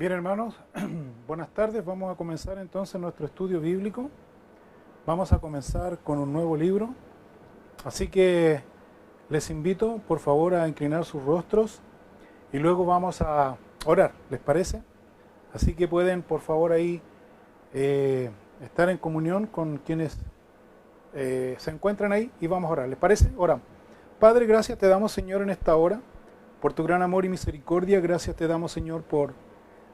Bien, hermanos, buenas tardes. Vamos a comenzar entonces nuestro estudio bíblico. Vamos a comenzar con un nuevo libro. Así que les invito, por favor, a inclinar sus rostros y luego vamos a orar, ¿les parece? Así que pueden, por favor, ahí estar en comunión con quienes se encuentran ahí y vamos a orar. ¿Les parece? Oramos. Padre, gracias te damos, Señor, en esta hora por tu gran amor y misericordia. Gracias te damos, Señor, por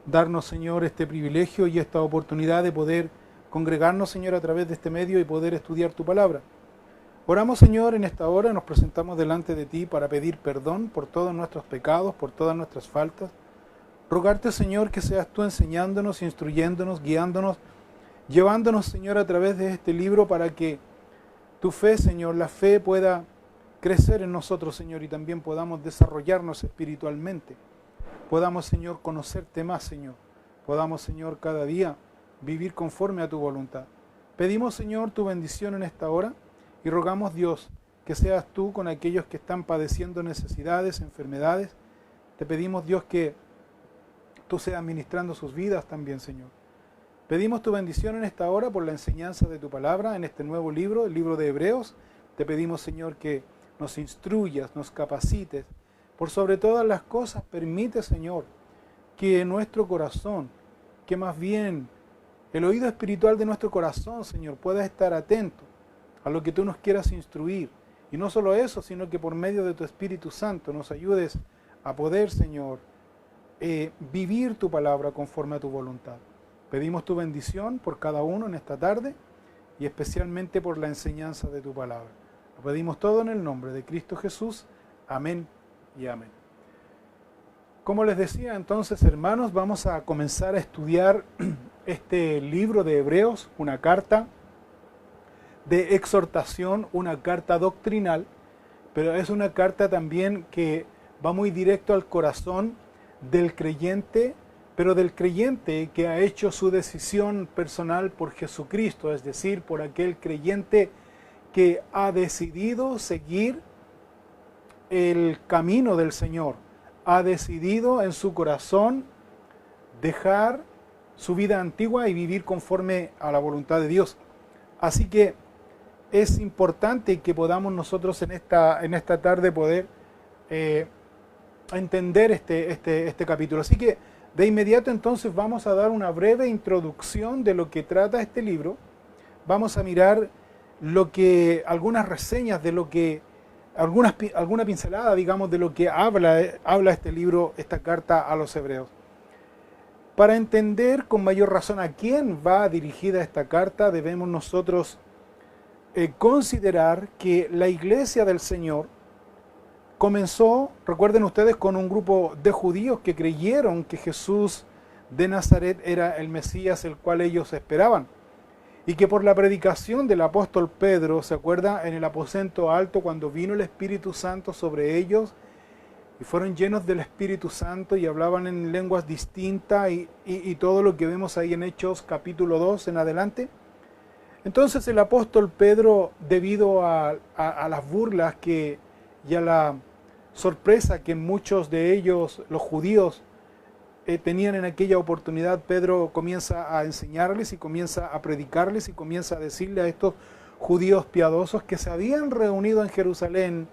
darnos, Señor, este privilegio y esta oportunidad de poder congregarnos, Señor, a través de este medio y poder estudiar tu palabra. Oramos, Señor, en esta hora, nos presentamos delante de ti para pedir perdón por todos nuestros pecados, por todas nuestras faltas. Rogarte, Señor, que seas tú enseñándonos, instruyéndonos, guiándonos, llevándonos, Señor, a través de este libro para que tu fe, Señor, la fe pueda crecer en nosotros, Señor, y también podamos desarrollarnos espiritualmente. Podamos, Señor, conocerte más, Señor. Podamos, Señor, cada día vivir conforme a tu voluntad. Pedimos, Señor, tu bendición en esta hora y rogamos, Dios, que seas tú con aquellos que están padeciendo necesidades, enfermedades. Te pedimos, Dios, que tú seas ministrando sus vidas también, Señor. Pedimos tu bendición en esta hora por la enseñanza de tu palabra en este nuevo libro, el libro de Hebreos. Te pedimos, Señor, que nos instruyas, nos capacites. Por sobre todas las cosas, permite, Señor, que nuestro corazón, que más bien el oído espiritual de nuestro corazón, Señor, pueda estar atento a lo que tú nos quieras instruir. Y no solo eso, sino que por medio de tu Espíritu Santo nos ayudes a poder, Señor, vivir tu palabra conforme a tu voluntad. Pedimos tu bendición por cada uno en esta tarde y especialmente por la enseñanza de tu palabra. Lo pedimos todo en el nombre de Cristo Jesús. Amén y amén. Como les decía entonces, hermanos, vamos a comenzar a estudiar este libro de Hebreos, una carta de exhortación, una carta doctrinal, pero es una carta también que va muy directo al corazón del creyente, pero del creyente que ha hecho su decisión personal por Jesucristo, es decir, por aquel creyente que ha decidido seguir el camino del Señor, ha decidido en su corazón dejar su vida antigua y vivir conforme a la voluntad de Dios. Así que es importante que podamos nosotros en esta tarde poder entender este capítulo. Así que de inmediato entonces vamos a dar una breve introducción de lo que trata este libro. Vamos a mirar algunas reseñas de lo que alguna pincelada, digamos, de lo que habla este libro, esta carta a los hebreos. Para entender con mayor razón a quién va dirigida esta carta, debemos nosotros considerar que la iglesia del Señor comenzó, recuerden ustedes, con un grupo de judíos que creyeron que Jesús de Nazaret era el Mesías, el cual ellos esperaban. Y que por la predicación del apóstol Pedro, ¿se acuerda? En el aposento alto, cuando vino el Espíritu Santo sobre ellos, y fueron llenos del Espíritu Santo y hablaban en lenguas distintas y todo lo que vemos ahí en Hechos capítulo 2 en adelante. Entonces el apóstol Pedro, debido a las burlas y a la sorpresa que muchos de ellos, los judíos, tenían en aquella oportunidad, Pedro comienza a enseñarles y comienza a predicarles y comienza a decirle a estos judíos piadosos que se habían reunido en Jerusalén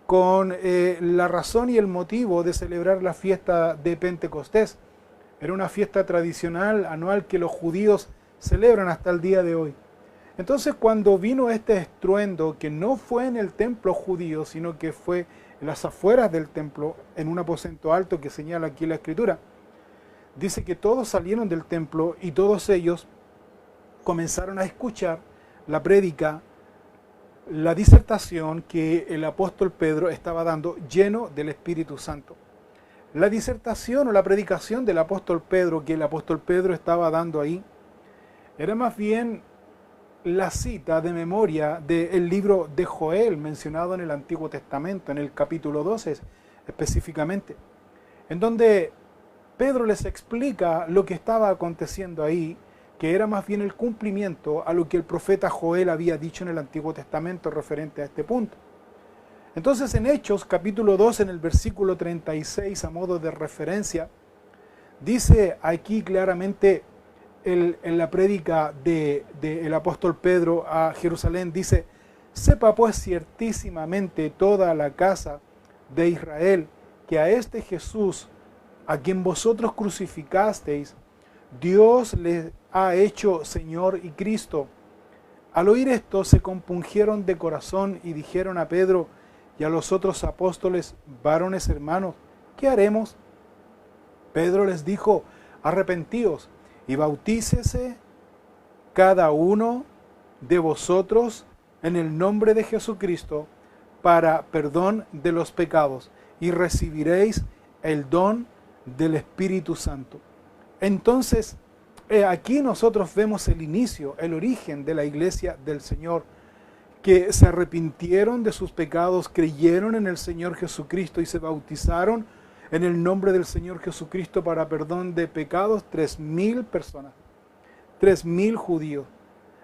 con la razón y el motivo de celebrar la fiesta de Pentecostés. Era una fiesta tradicional anual que los judíos celebran hasta el día de hoy. Entonces, cuando vino este estruendo, que no fue en el templo judío, sino que fue en las afueras del templo, en un aposento alto que señala aquí la Escritura, dice que todos salieron del templo y todos ellos comenzaron a escuchar la prédica, la disertación que el apóstol Pedro estaba dando, lleno del Espíritu Santo. La disertación o la predicación del apóstol Pedro, que el apóstol Pedro estaba dando ahí, era más bien la cita de memoria del libro de Joel, mencionado en el Antiguo Testamento, en el capítulo 12 específicamente, en donde Pedro les explica lo que estaba aconteciendo ahí, que era más bien el cumplimiento a lo que el profeta Joel había dicho en el Antiguo Testamento referente a este punto. Entonces en Hechos capítulo 2, en el versículo 36, a modo de referencia, Dice aquí claramente en la prédica del apóstol Pedro a Jerusalén, dice: sepa pues ciertísimamente toda la casa de Israel que a este Jesús, a quien vosotros crucificasteis, Dios le ha hecho Señor y Cristo. Al oír esto se compungieron de corazón y dijeron a Pedro y a los otros apóstoles: varones hermanos, ¿qué haremos? Pedro les dijo: arrepentíos y bautícese cada uno de vosotros en el nombre de Jesucristo para perdón de los pecados, y recibiréis el don del Espíritu Santo. Entonces, aquí nosotros vemos el inicio, el origen de la iglesia del Señor, que se arrepintieron de sus pecados, creyeron en el Señor Jesucristo y se bautizaron en el nombre del Señor Jesucristo para perdón de pecados. 3.000 personas, 3.000 judíos.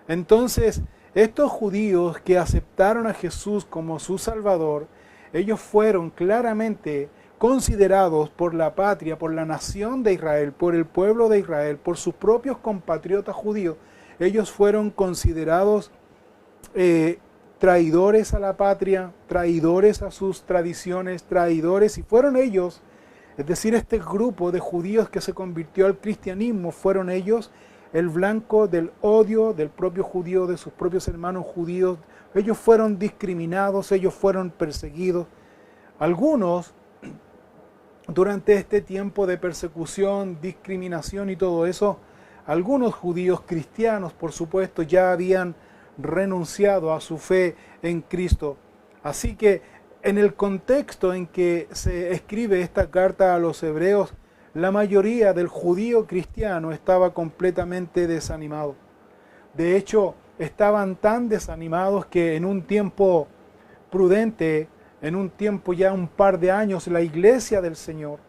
Entonces, estos judíos que aceptaron a Jesús como su Salvador, ellos fueron claramente considerados por la patria, por la nación de Israel, por el pueblo de Israel, por sus propios compatriotas judíos. Ellos fueron considerados traidores a la patria, traidores a sus tradiciones, traidores, y fueron ellos, es decir, este grupo de judíos que se convirtió al cristianismo, fueron ellos el blanco del odio del propio judío, de sus propios hermanos judíos. Ellos fueron discriminados, ellos fueron perseguidos. Algunos, durante este tiempo de persecución, discriminación y todo eso, algunos judíos cristianos, por supuesto, ya habían renunciado a su fe en Cristo. Así que en el contexto en que se escribe esta carta a los hebreos, la mayoría del judío cristiano estaba completamente desanimado. De hecho, estaban tan desanimados que en un tiempo prudente, en un tiempo ya un par de años, la iglesia del Señor,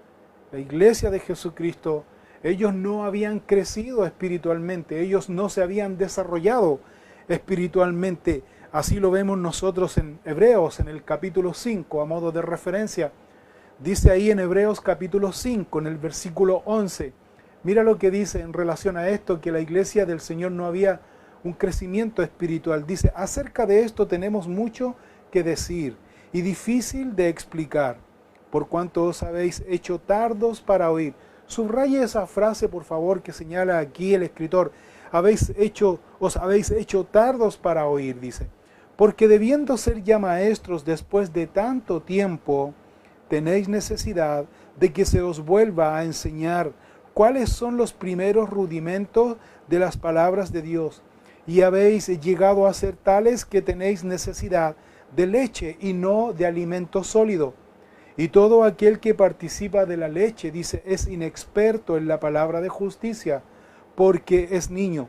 la iglesia de Jesucristo, ellos no habían crecido espiritualmente, ellos no se habían desarrollado espiritualmente. Así lo vemos nosotros en Hebreos, en el capítulo 5, a modo de referencia. Dice ahí en Hebreos capítulo 5, en el versículo 11, mira lo que dice en relación a esto, que la iglesia del Señor no había un crecimiento espiritual. Dice: acerca de esto tenemos mucho que decir y difícil de explicar, por cuanto os habéis hecho tardos para oír. Subraye esa frase, por favor, que señala aquí el escritor. Os habéis hecho tardos para oír, dice. Porque debiendo ser ya maestros después de tanto tiempo, tenéis necesidad de que se os vuelva a enseñar cuáles son los primeros rudimentos de las palabras de Dios. Y habéis llegado a ser tales que tenéis necesidad de leche y no de alimento sólido. Y todo aquel que participa de la leche, dice, es inexperto en la palabra de justicia, porque es niño.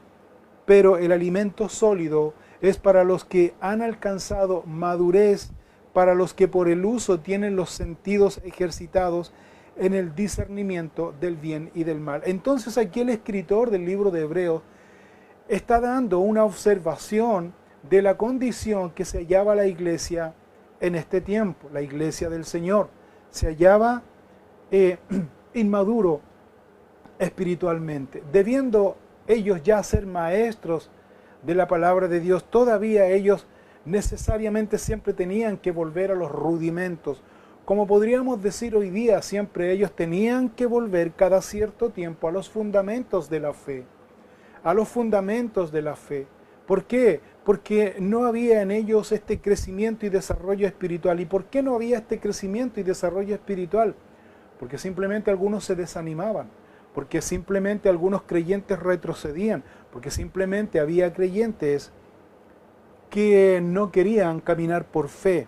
Pero el alimento sólido es para los que han alcanzado madurez, para los que por el uso tienen los sentidos ejercitados en el discernimiento del bien y del mal. Entonces aquí el escritor del libro de Hebreos está dando una observación de la condición que se hallaba la iglesia en este tiempo. La iglesia del Señor se hallaba inmaduro espiritualmente. Debiendo ellos ya ser maestros de la palabra de Dios, todavía ellos necesariamente siempre tenían que volver a los rudimentos. Como podríamos decir hoy día, siempre ellos tenían que volver cada cierto tiempo a los fundamentos de la fe. A los fundamentos de la fe. ¿Por qué? Porque no había en ellos este crecimiento y desarrollo espiritual. ¿Y por qué no había este crecimiento y desarrollo espiritual? Porque simplemente algunos se desanimaban, porque simplemente algunos creyentes retrocedían, porque simplemente había creyentes que no querían caminar por fe.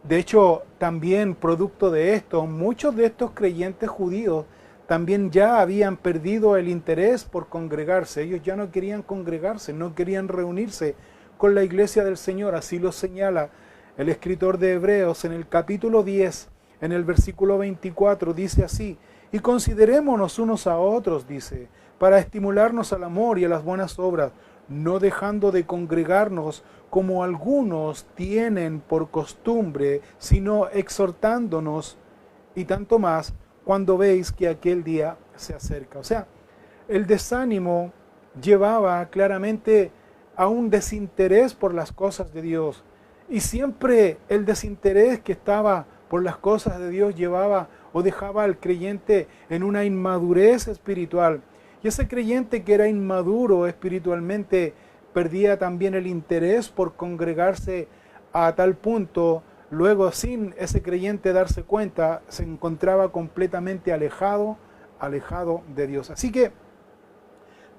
De hecho, también producto de esto, muchos de estos creyentes judíos también ya habían perdido el interés por congregarse. Ellos ya no querían congregarse, no querían reunirse con la iglesia del Señor. Así lo señala el escritor de Hebreos en el capítulo 10, en el versículo 24, dice así: y considerémonos unos a otros, dice, para estimularnos al amor y a las buenas obras, no dejando de congregarnos como algunos tienen por costumbre, sino exhortándonos, y tanto más cuando veis que aquel día se acerca. O sea, el desánimo llevaba claramente a un desinterés por las cosas de Dios. Y siempre el desinterés que estaba por las cosas de Dios llevaba o dejaba al creyente en una inmadurez espiritual. Y ese creyente que era inmaduro espiritualmente perdía también el interés por congregarse a tal punto, luego sin ese creyente darse cuenta, se encontraba completamente alejado de Dios. Así que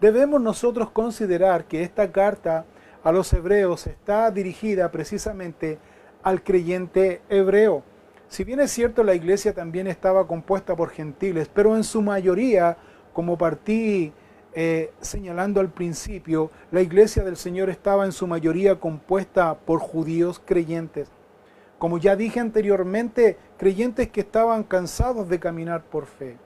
debemos nosotros considerar que esta carta a los hebreos está dirigida precisamente al creyente hebreo. Si bien es cierto, la iglesia también estaba compuesta por gentiles, pero en su mayoría, como partí señalando al principio, la iglesia del Señor estaba en su mayoría compuesta por judíos creyentes. Como ya dije anteriormente, creyentes que estaban cansados de caminar por fe.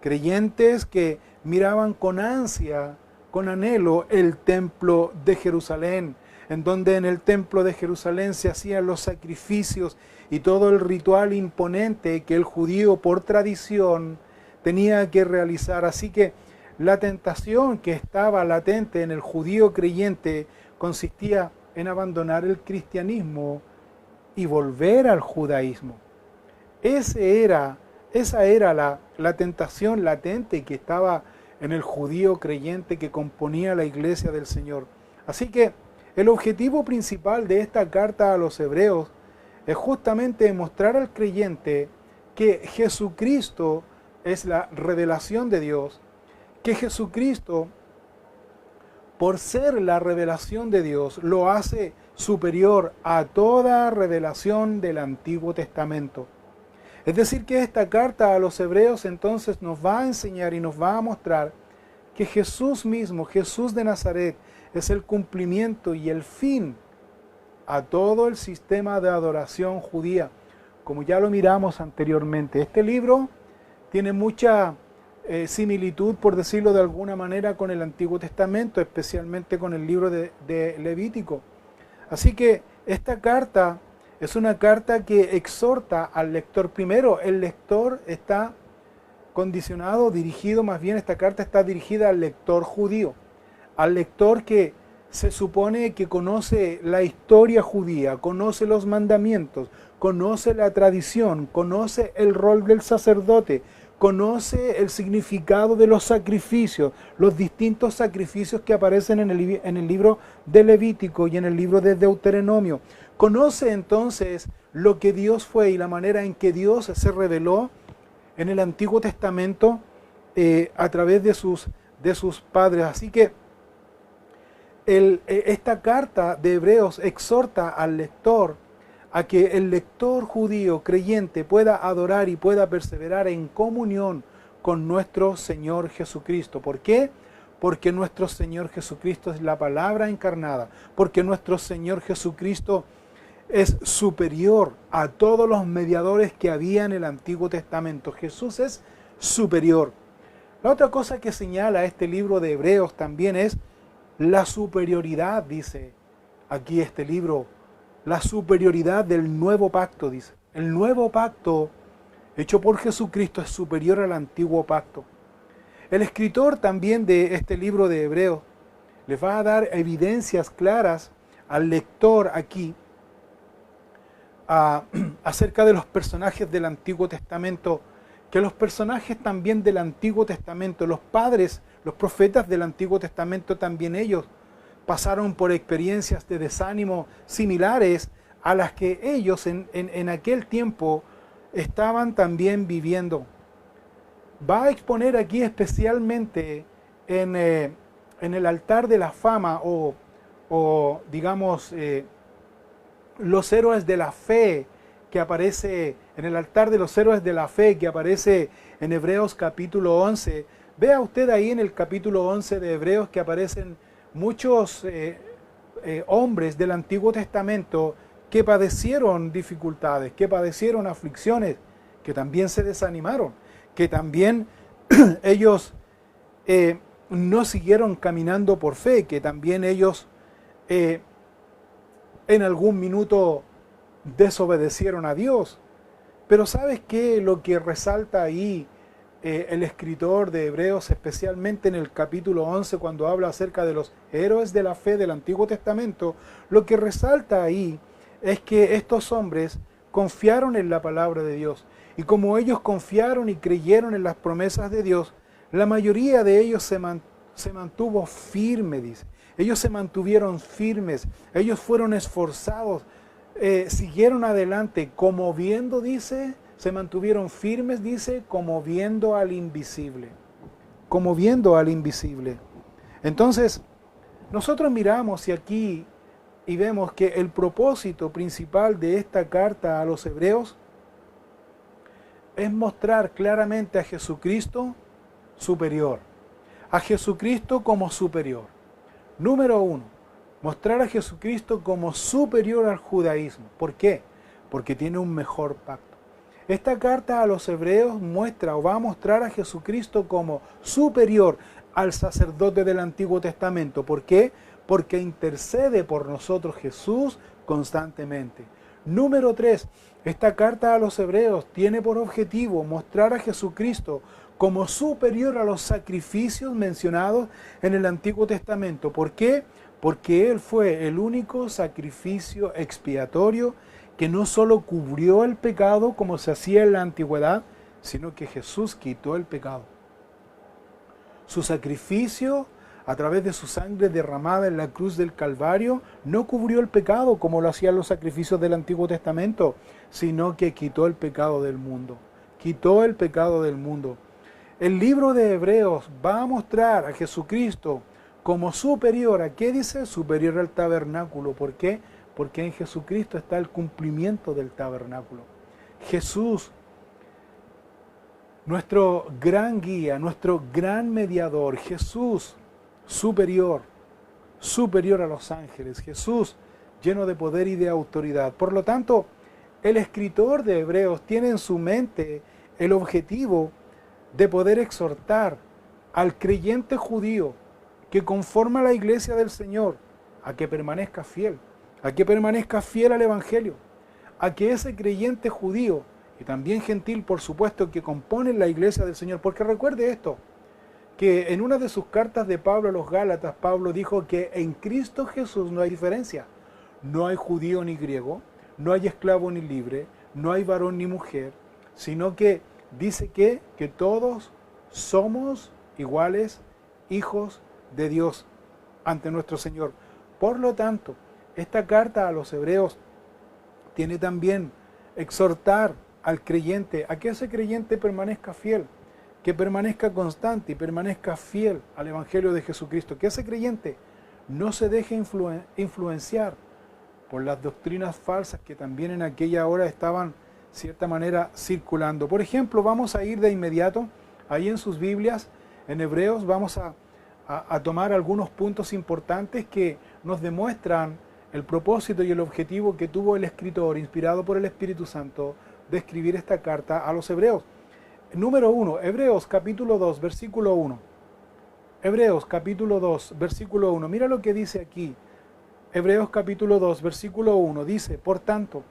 Creyentes que miraban con ansia, con anhelo, el templo de Jerusalén, en donde en el templo de Jerusalén se hacían los sacrificios y todo el ritual imponente que el judío por tradición tenía que realizar. Así que la tentación que estaba latente en el judío creyente consistía en abandonar el cristianismo y volver al judaísmo. Esa era la tentación latente que estaba en el judío creyente que componía la iglesia del Señor. Así que el objetivo principal de esta carta a los hebreos es justamente mostrar al creyente que Jesucristo es la revelación de Dios, que Jesucristo, por ser la revelación de Dios, lo hace superior a toda revelación del Antiguo Testamento. Es decir, que esta carta a los hebreos entonces nos va a enseñar y nos va a mostrar que Jesús mismo, Jesús de Nazaret, es el cumplimiento y el fin a todo el sistema de adoración judía, como ya lo miramos anteriormente. Este libro tiene mucha similitud, por decirlo de alguna manera, con el Antiguo Testamento, especialmente con el libro de Levítico. Así que esta carta es una carta que exhorta al lector. Primero, el lector está condicionado, dirigido, más bien esta carta está dirigida al lector judío, al lector que se supone que conoce la historia judía, conoce los mandamientos, conoce la tradición, conoce el rol del sacerdote, conoce el significado de los sacrificios, los distintos sacrificios que aparecen en el libro de Levítico y en el libro de Deuteronomio. Conoce entonces lo que Dios fue y la manera en que Dios se reveló en el Antiguo Testamento a través de sus padres. Así que esta carta de Hebreos exhorta al lector a que el lector judío creyente pueda adorar y pueda perseverar en comunión con nuestro Señor Jesucristo. ¿Por qué? Porque nuestro Señor Jesucristo es la palabra encarnada, porque nuestro Señor Jesucristo es superior a todos los mediadores que había en el Antiguo Testamento. Jesús es superior. La otra cosa que señala este libro de Hebreos también es la superioridad, dice aquí este libro, la superioridad del nuevo pacto, dice. El nuevo pacto hecho por Jesucristo es superior al antiguo pacto. El escritor también de este libro de Hebreos les va a dar evidencias claras al lector aquí acerca de los personajes del Antiguo Testamento, que los personajes también del Antiguo Testamento, los padres, los profetas del Antiguo Testamento, también ellos pasaron por experiencias de desánimo similares a las que ellos en aquel tiempo estaban también viviendo. Va a exponer aquí especialmente en el altar de la fama o digamos los héroes de la fe que aparece en el altar de los héroes de la fe que aparece en Hebreos capítulo 11. Vea usted ahí en el capítulo 11 de Hebreos que aparecen muchos hombres del Antiguo Testamento que padecieron dificultades, que padecieron aflicciones, que también se desanimaron, que también ellos no siguieron caminando por fe, que también ellos en algún minuto desobedecieron a Dios. Pero ¿sabes qué? Lo que resalta ahí el escritor de Hebreos, especialmente en el capítulo 11, cuando habla acerca de los héroes de la fe del Antiguo Testamento, lo que resalta ahí es que estos hombres confiaron en la palabra de Dios. Y como ellos confiaron y creyeron en las promesas de Dios, la mayoría de ellos se mantuvo firme, dice. Ellos se mantuvieron firmes, ellos fueron esforzados, siguieron adelante, como viendo, dice, se mantuvieron firmes, dice, como viendo al invisible. Como viendo al invisible. Entonces, nosotros miramos aquí y vemos que el propósito principal de esta carta a los hebreos es mostrar claramente a Jesucristo superior. A Jesucristo como superior. Número 1, mostrar a Jesucristo como superior al judaísmo. ¿Por qué? Porque tiene un mejor pacto. Esta carta a los hebreos muestra o va a mostrar a Jesucristo como superior al sacerdote del Antiguo Testamento. ¿Por qué? Porque intercede por nosotros Jesús constantemente. Número 3, esta carta a los hebreos tiene por objetivo mostrar a Jesucristo como superior a los sacrificios mencionados en el Antiguo Testamento. ¿Por qué? Porque Él fue el único sacrificio expiatorio que no solo cubrió el pecado como se hacía en la antigüedad, sino que Jesús quitó el pecado. Su sacrificio, a través de su sangre derramada en la cruz del Calvario, no cubrió el pecado como lo hacían los sacrificios del Antiguo Testamento, sino que quitó el pecado del mundo. Quitó el pecado del mundo. El libro de Hebreos va a mostrar a Jesucristo como superior. ¿A qué dice? Superior al tabernáculo. ¿Por qué? Porque en Jesucristo está el cumplimiento del tabernáculo. Jesús, nuestro gran guía, nuestro gran mediador. Jesús, superior a los ángeles. Jesús, lleno de poder y de autoridad. Por lo tanto, el escritor de Hebreos tiene en su mente el objetivo de poder exhortar al creyente judío que conforma la iglesia del Señor a que permanezca fiel al Evangelio, a que ese creyente judío y también gentil, por supuesto, que compone la iglesia del Señor, porque recuerde esto, que en una de sus cartas de Pablo a los Gálatas, Pablo dijo que en Cristo Jesús no hay diferencia, no hay judío ni griego, no hay esclavo ni libre, no hay varón ni mujer, sino que dice que todos somos iguales hijos de Dios ante nuestro Señor. Por lo tanto, esta carta a los hebreos tiene también exhortar al creyente a que ese creyente permanezca fiel, que permanezca constante y permanezca fiel al Evangelio de Jesucristo, que ese creyente no se deje influenciar por las doctrinas falsas que también en aquella hora estaban de cierta manera circulando. Por ejemplo, vamos a ir de inmediato, ahí en sus Biblias, en Hebreos, vamos a tomar algunos puntos importantes que nos demuestran el propósito y el objetivo que tuvo el escritor, inspirado por el Espíritu Santo, de escribir esta carta a los hebreos. Número 1, Hebreos capítulo 2, versículo 1. Hebreos capítulo 2, versículo 1. Mira lo que dice aquí. Hebreos capítulo 2, versículo 1. Dice, por tanto,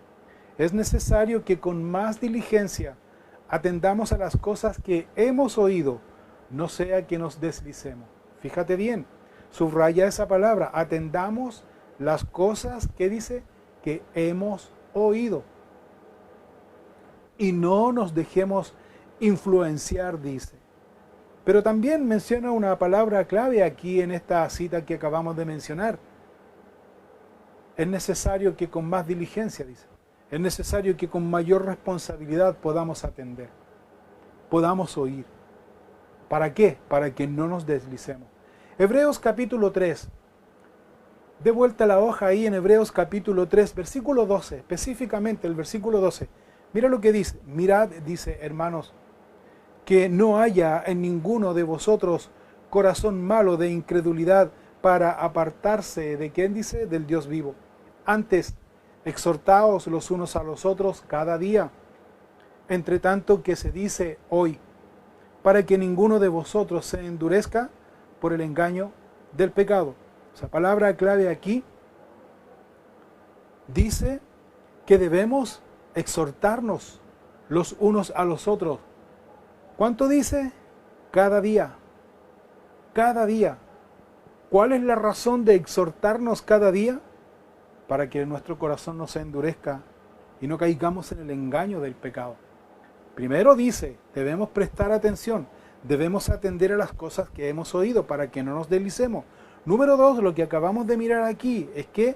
es necesario que con más diligencia atendamos a las cosas que hemos oído, no sea que nos deslicemos. Fíjate bien, subraya esa palabra, atendamos las cosas que dice que hemos oído. Y no nos dejemos influenciar, dice. Pero también menciona una palabra clave aquí en esta cita que acabamos de mencionar. Es necesario que con más diligencia, dice. Es necesario que con mayor responsabilidad podamos atender, podamos oír. ¿Para qué? Para que no nos deslicemos. Hebreos capítulo 3. De vuelta la hoja ahí en Hebreos capítulo 3, versículo 12, específicamente el versículo 12. Mira lo que dice. Mirad, dice, hermanos, que no haya en ninguno de vosotros corazón malo de incredulidad para apartarse de ¿quién dice? Del Dios vivo. Antes, exhortaos los unos a los otros cada día, entre tanto que se dice hoy, para que ninguno de vosotros se endurezca por el engaño del pecado. Esa palabra clave aquí dice que debemos exhortarnos los unos a los otros ¿Cuánto dice? Cada día. Cada día. ¿Cuál es la razón de exhortarnos cada día? Para que nuestro corazón no se endurezca y no caigamos en el engaño del pecado. Primero dice, debemos prestar atención, debemos atender a las cosas que hemos oído para que no nos deslicemos. Número 2, lo que acabamos de mirar aquí es que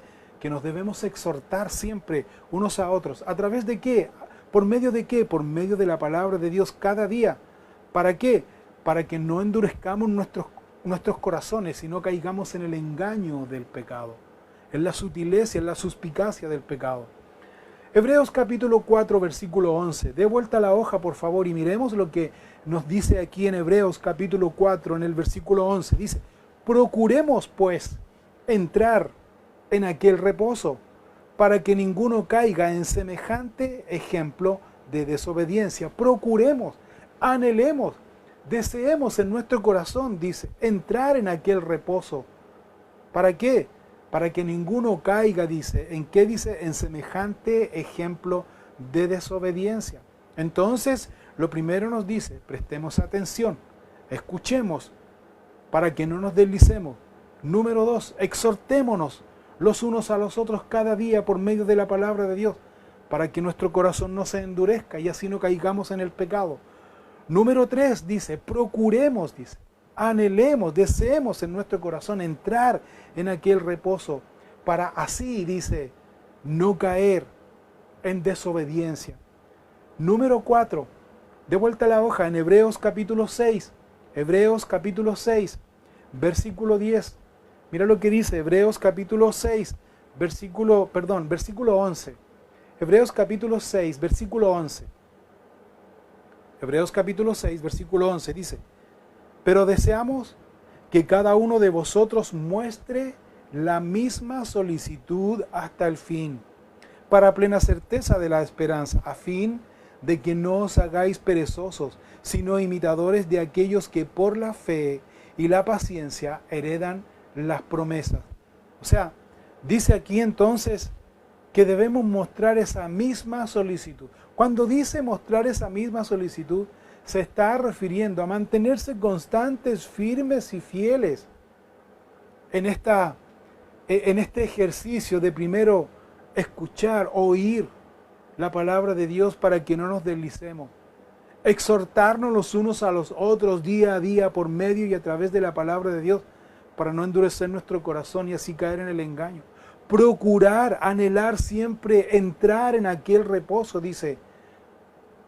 nos debemos exhortar siempre unos a otros. ¿A través de qué? ¿Por medio de qué? Por medio de la palabra de Dios cada día. ¿Para qué? Para que no endurezcamos nuestros corazones y no caigamos en el engaño del pecado, en la sutileza, en la suspicacia del pecado. Hebreos capítulo 4, versículo 11. Dé vuelta a la hoja, por favor, y miremos lo que nos dice aquí en Hebreos capítulo 4, en el versículo 11. Dice, procuremos pues entrar en aquel reposo, para que ninguno caiga en semejante ejemplo de desobediencia. Procuremos, anhelemos, deseemos en nuestro corazón, dice, entrar en aquel reposo. ¿Para qué? Para que ninguno caiga, dice. ¿En qué dice? En semejante ejemplo de desobediencia. Entonces, lo primero nos dice, prestemos atención, escuchemos, para que no nos deslicemos. Número 2, exhortémonos los unos a los otros cada día por medio de la palabra de Dios, para que nuestro corazón no se endurezca y así no caigamos en el pecado. Número 3 dice, procuremos, dice, anhelemos, deseemos en nuestro corazón entrar en aquel reposo, para así, dice, no caer en desobediencia. Número 4, de vuelta a la hoja en Hebreos capítulo 6, versículo 10. Mira lo que dice Hebreos capítulo 6, versículo 11. Hebreos capítulo 6, versículo 11. Hebreos capítulo 6, versículo 11 dice, pero deseamos que cada uno de vosotros muestre la misma solicitud hasta el fin, para plena certeza de la esperanza, a fin de que no os hagáis perezosos, sino imitadores de aquellos que por la fe y la paciencia heredan las promesas. O sea, dice aquí entonces que debemos mostrar esa misma solicitud. Cuando dice mostrar esa misma solicitud, se está refiriendo a mantenerse constantes, firmes y fieles en este ejercicio de primero escuchar, oír la palabra de Dios para que no nos deslicemos. Exhortarnos los unos a los otros día a día por medio y a través de la palabra de Dios para no endurecer nuestro corazón y así caer en el engaño. Procurar, anhelar siempre entrar en aquel reposo, dice,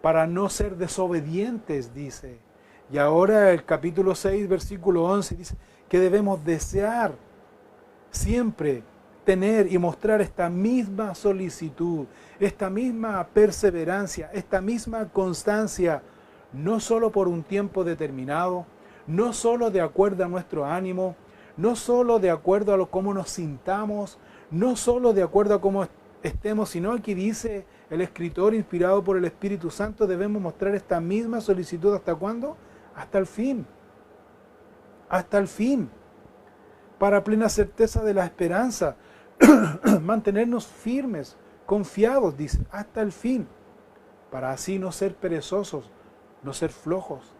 para no ser desobedientes, dice. Y ahora el capítulo 6, versículo 11, dice que debemos desear siempre tener y mostrar esta misma solicitud, esta misma perseverancia, esta misma constancia, no solo por un tiempo determinado, no solo de acuerdo a nuestro ánimo, no solo de acuerdo a cómo nos sintamos, no solo de acuerdo a cómo estemos, sino aquí dice el escritor inspirado por el Espíritu Santo, debemos mostrar esta misma solicitud. ¿Hasta cuándo? Hasta el fin. Hasta el fin. Para plena certeza de la esperanza, mantenernos firmes, confiados, dice, hasta el fin, para así no ser perezosos, no ser flojos,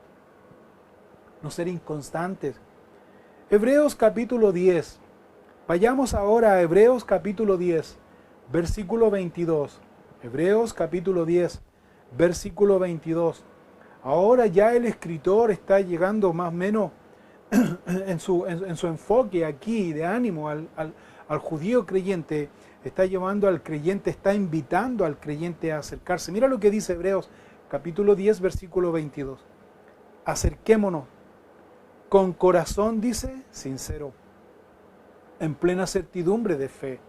no ser inconstantes. Hebreos capítulo 10. Vayamos ahora a Hebreos capítulo 10, versículo 22. Hebreos capítulo 10, versículo 22. Ahora ya el escritor está llegando más o menos en su enfoque aquí de ánimo al judío creyente, está llevando al creyente, está invitando al creyente a acercarse. Mira lo que dice Hebreos capítulo 10, versículo 22. Acerquémonos con corazón, dice, sincero, en plena certidumbre de fe,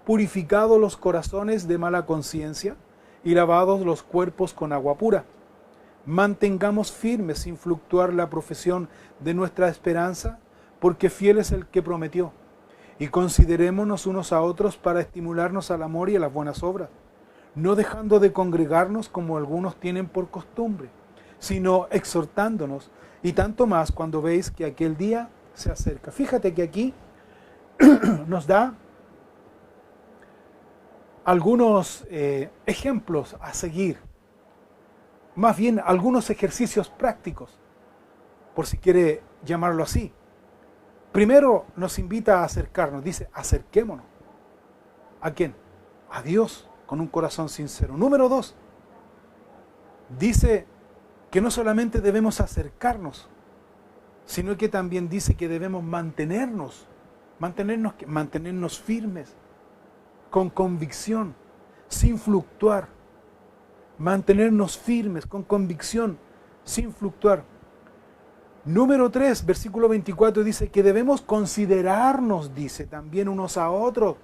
purificados los corazones de mala conciencia y lavados los cuerpos con agua pura. Mantengamos firmes sin fluctuar la profesión de nuestra esperanza, porque fiel es el que prometió. Y considerémonos unos a otros para estimularnos al amor y a las buenas obras, no dejando de congregarnos como algunos tienen por costumbre, sino exhortándonos, y tanto más cuando veis que aquel día se acerca. Fíjate que aquí nos da algunos ejemplos a seguir más bien algunos ejercicios prácticos, por si quiere llamarlo así. Primero nos invita a acercarnos, dice, acerquémonos. ¿A quién? A Dios, con un corazón sincero. Número 2, dice que no solamente debemos acercarnos, sino que también dice que debemos mantenernos firmes, con convicción, sin fluctuar. Mantenernos firmes, con convicción, sin fluctuar. Número 3, versículo 24, dice que debemos considerarnos, dice, también unos a otros,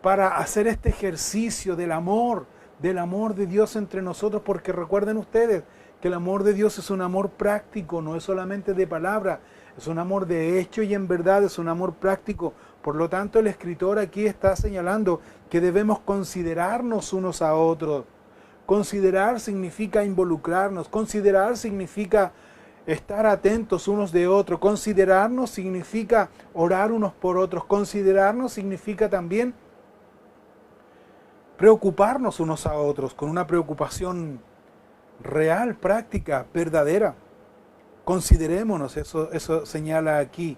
para hacer este ejercicio del amor de Dios entre nosotros, porque recuerden ustedes que el amor de Dios es un amor práctico, no es solamente de palabra, es un amor de hecho y en verdad, es un amor práctico. Por lo tanto, el escritor aquí está señalando que debemos considerarnos unos a otros. Considerar significa involucrarnos, considerar significa estar atentos unos de otros, considerarnos significa orar unos por otros, considerarnos significa también preocuparnos unos a otros con una preocupación real, práctica, verdadera. Considerémonos, eso señala aquí.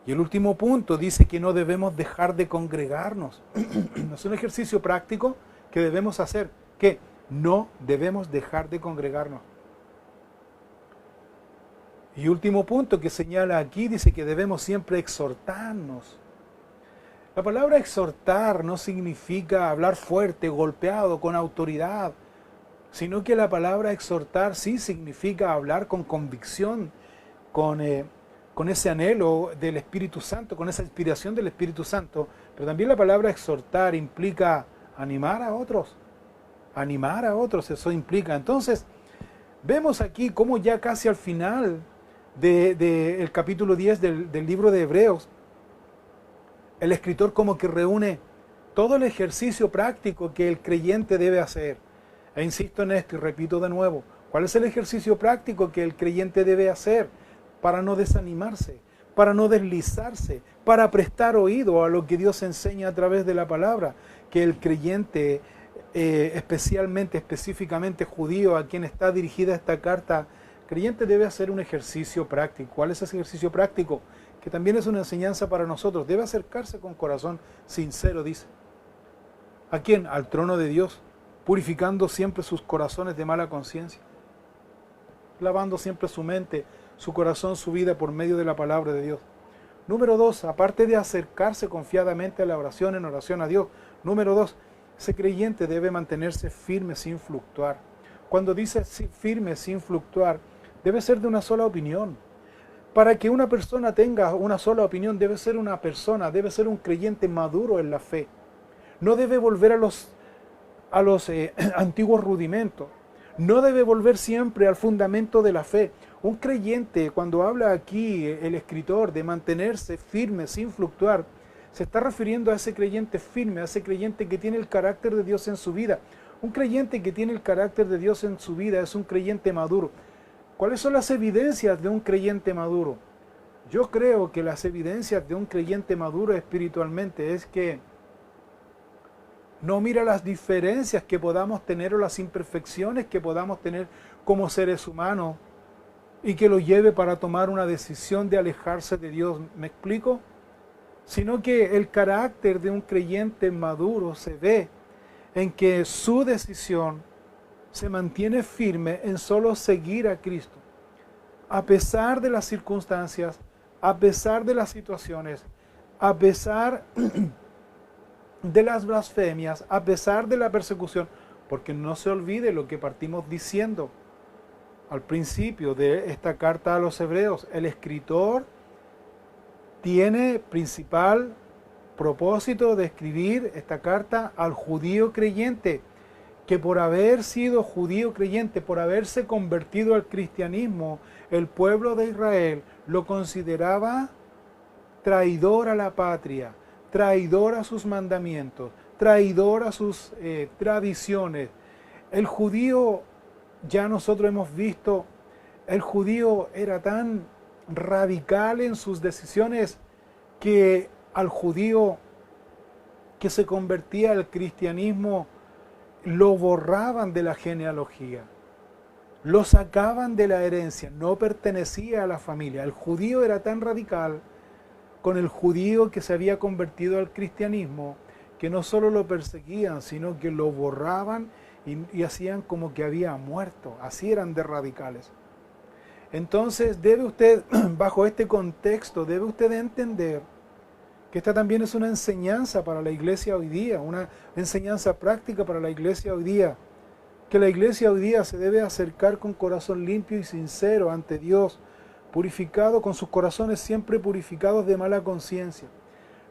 Y el último punto dice que no debemos dejar de congregarnos. Es un ejercicio práctico que debemos hacer, que no debemos dejar de congregarnos. Y último punto que señala aquí, dice que debemos siempre exhortarnos. La palabra exhortar no significa hablar fuerte, golpeado, con autoridad, sino que la palabra exhortar sí significa hablar con convicción, con ese anhelo del Espíritu Santo, con esa inspiración del Espíritu Santo. Pero también la palabra exhortar implica animar a otros, eso implica. Entonces, vemos aquí cómo ya casi al final del capítulo 10 del libro de Hebreos, el escritor como que reúne todo el ejercicio práctico que el creyente debe hacer. E insisto en esto y repito de nuevo, ¿cuál es el ejercicio práctico que el creyente debe hacer para no desanimarse, para no deslizarse, para prestar oído a lo que Dios enseña a través de la palabra? Que el creyente, específicamente judío, a quien está dirigida esta carta, el creyente debe hacer un ejercicio práctico. ¿Cuál es ese ejercicio práctico? Que también es una enseñanza para nosotros. Debe acercarse con corazón sincero, dice. ¿A quién? Al trono de Dios, purificando siempre sus corazones de mala conciencia, lavando siempre su mente, su corazón, su vida por medio de la palabra de Dios. Número 2, aparte de acercarse confiadamente a la oración, en oración a Dios. Número 2, ese creyente debe mantenerse firme sin fluctuar. Cuando dice firme sin fluctuar, debe ser de una sola opinión. Para que una persona tenga una sola opinión, debe ser un creyente maduro en la fe. No debe volver a los antiguos rudimentos. No debe volver siempre al fundamento de la fe. Un creyente, cuando habla aquí el escritor de mantenerse firme sin fluctuar, se está refiriendo a ese creyente firme, a ese creyente que tiene el carácter de Dios en su vida. Un creyente que tiene el carácter de Dios en su vida es un creyente maduro. ¿Cuáles son las evidencias de un creyente maduro? Yo creo que las evidencias de un creyente maduro espiritualmente es que no mira las diferencias que podamos tener o las imperfecciones que podamos tener como seres humanos y que lo lleve para tomar una decisión de alejarse de Dios. ¿Me explico? Sino que el carácter de un creyente maduro se ve en que su decisión se mantiene firme en solo seguir a Cristo, a pesar de las circunstancias, a pesar de las situaciones, a pesar de las blasfemias, a pesar de la persecución, porque no se olvide lo que partimos diciendo al principio de esta carta a los hebreos. El escritor tiene principal propósito de escribir esta carta al judío creyente, que por haber sido judío creyente, por haberse convertido al cristianismo, el pueblo de Israel lo consideraba traidor a la patria, traidor a sus mandamientos, traidor a sus tradiciones. El judío, ya nosotros hemos visto, el judío era tan radical en sus decisiones que al judío que se convertía al cristianismo lo borraban de la genealogía. lo sacaban de la herencia, no pertenecía a la familia. El judío era tan radical con el judío que se había convertido al cristianismo, que no solo lo perseguían, sino que lo borraban y hacían como que había muerto. Así eran de radicales. Entonces debe usted, bajo este contexto, debe usted entender que esta también es una enseñanza para la iglesia hoy día, una enseñanza práctica para la iglesia hoy día, que la iglesia hoy día se debe acercar con corazón limpio y sincero ante Dios, purificado, con sus corazones siempre purificados de mala conciencia.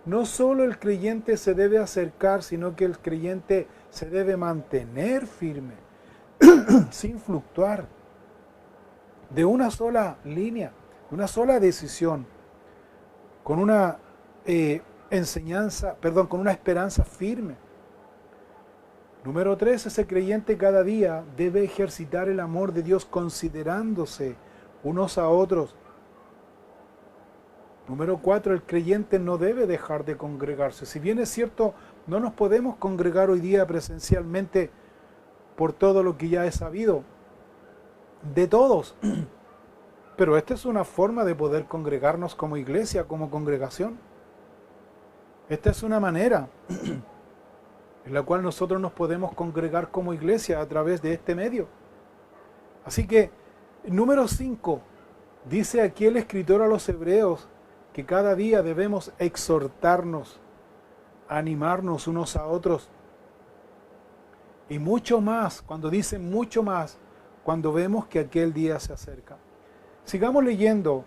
No solo el creyente se debe acercar, sino que el creyente se debe mantener firme, sin fluctuar, de una sola línea, de una sola decisión, con una con una esperanza firme. Número 3, ese creyente cada día debe ejercitar el amor de Dios considerándose unos a otros. Número 4, el creyente no debe dejar de congregarse. Si bien es cierto, no nos podemos congregar hoy día presencialmente por todo lo que ya es sabido de todos, pero esta es una forma de poder congregarnos como iglesia, como congregación. Esta es una manera en la cual nosotros nos podemos congregar como iglesia a través de este medio. Así que, número 5, dice aquí el escritor a los hebreos que cada día debemos exhortarnos, animarnos unos a otros. Y mucho más, cuando dice mucho más, cuando vemos que aquel día se acerca. Sigamos leyendo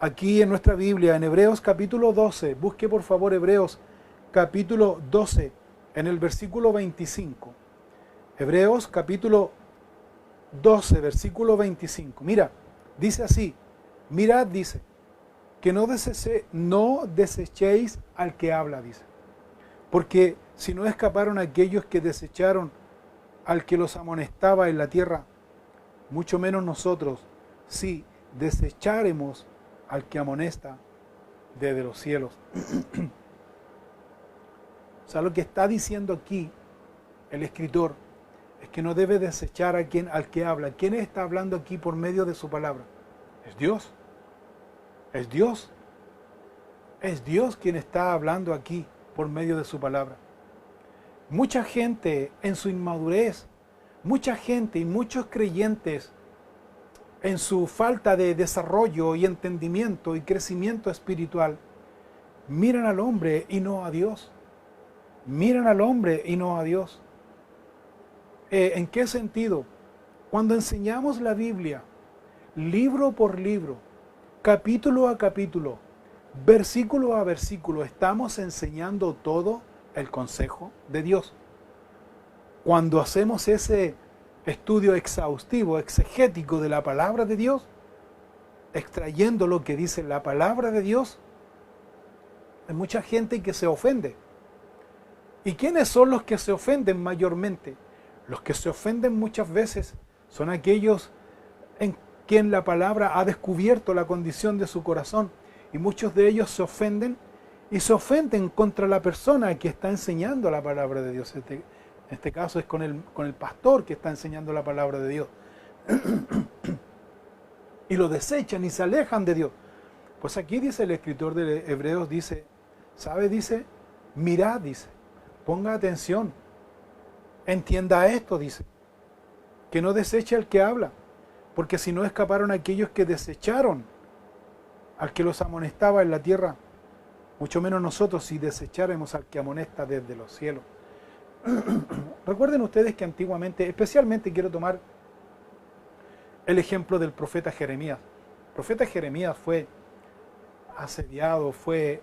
aquí en nuestra Biblia, en Hebreos capítulo 12. Busque por favor Hebreos capítulo 12, en el versículo 25. Hebreos capítulo 12, versículo 25. Mira, dice así, mirad, dice, que no desechéis al que habla, dice. Porque si no escaparon aquellos que desecharon al que los amonestaba en la tierra, mucho menos nosotros, si desecharemos al que amonesta desde los cielos. O sea, lo que está diciendo aquí el escritor es que no debe desechar al que habla. ¿Quién está hablando aquí por medio de su palabra? Es Dios. Es Dios. Es Dios quien está hablando aquí por medio de su palabra. Mucha gente en su inmadurez, mucha gente y muchos creyentes en su falta de desarrollo y entendimiento y crecimiento espiritual, miran al hombre y no a Dios. Miran al hombre y no a Dios. ¿En qué sentido? Cuando enseñamos la Biblia, libro por libro, capítulo a capítulo, versículo a versículo, estamos enseñando todo el consejo de Dios. Cuando hacemos ese estudio exhaustivo, exegético de la palabra de Dios, extrayendo lo que dice la palabra de Dios, hay mucha gente que se ofende. ¿Y quiénes son los que se ofenden mayormente? Los que se ofenden muchas veces son aquellos en quien la palabra ha descubierto la condición de su corazón, y muchos de ellos se ofenden y se ofenden contra la persona que está enseñando la palabra de Dios. En este caso es con el pastor que está enseñando la palabra de Dios. Y lo desechan y se alejan de Dios. Pues aquí dice el escritor de Hebreos, dice, ¿sabe? Dice, mirad, dice, ponga atención, entienda esto, dice, que no deseche al que habla, porque si no escaparon aquellos que desecharon al que los amonestaba en la tierra, mucho menos nosotros si desecháramos al que amonesta desde los cielos. Recuerden ustedes que antiguamente, especialmente quiero tomar el ejemplo del profeta Jeremías. El profeta Jeremías fue asediado, fue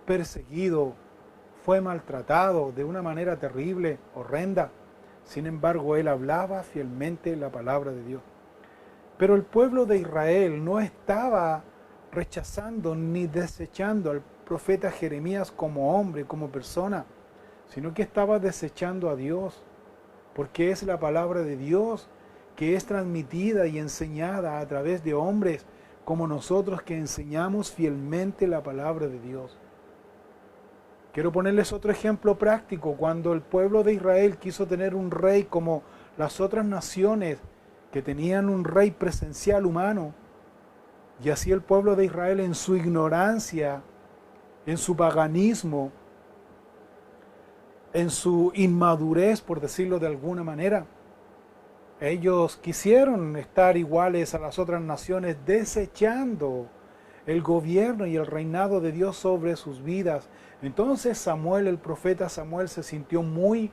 perseguido, fue maltratado de una manera terrible, horrenda. Sin embargo, él hablaba fielmente la palabra de Dios. Pero el pueblo de Israel no estaba rechazando ni desechando al profeta Jeremías como hombre, como persona, sino que estaba desechando a Dios, porque es la palabra de Dios que es transmitida y enseñada a través de hombres como nosotros que enseñamos fielmente la palabra de Dios. Quiero ponerles otro ejemplo práctico. Cuando el pueblo de Israel quiso tener un rey como las otras naciones que tenían un rey presencial humano, y así el pueblo de Israel en su ignorancia, en su paganismo, en su inmadurez, por decirlo de alguna manera, ellos quisieron estar iguales a las otras naciones, desechando el gobierno y el reinado de Dios sobre sus vidas. Entonces Samuel, el profeta Samuel, se sintió muy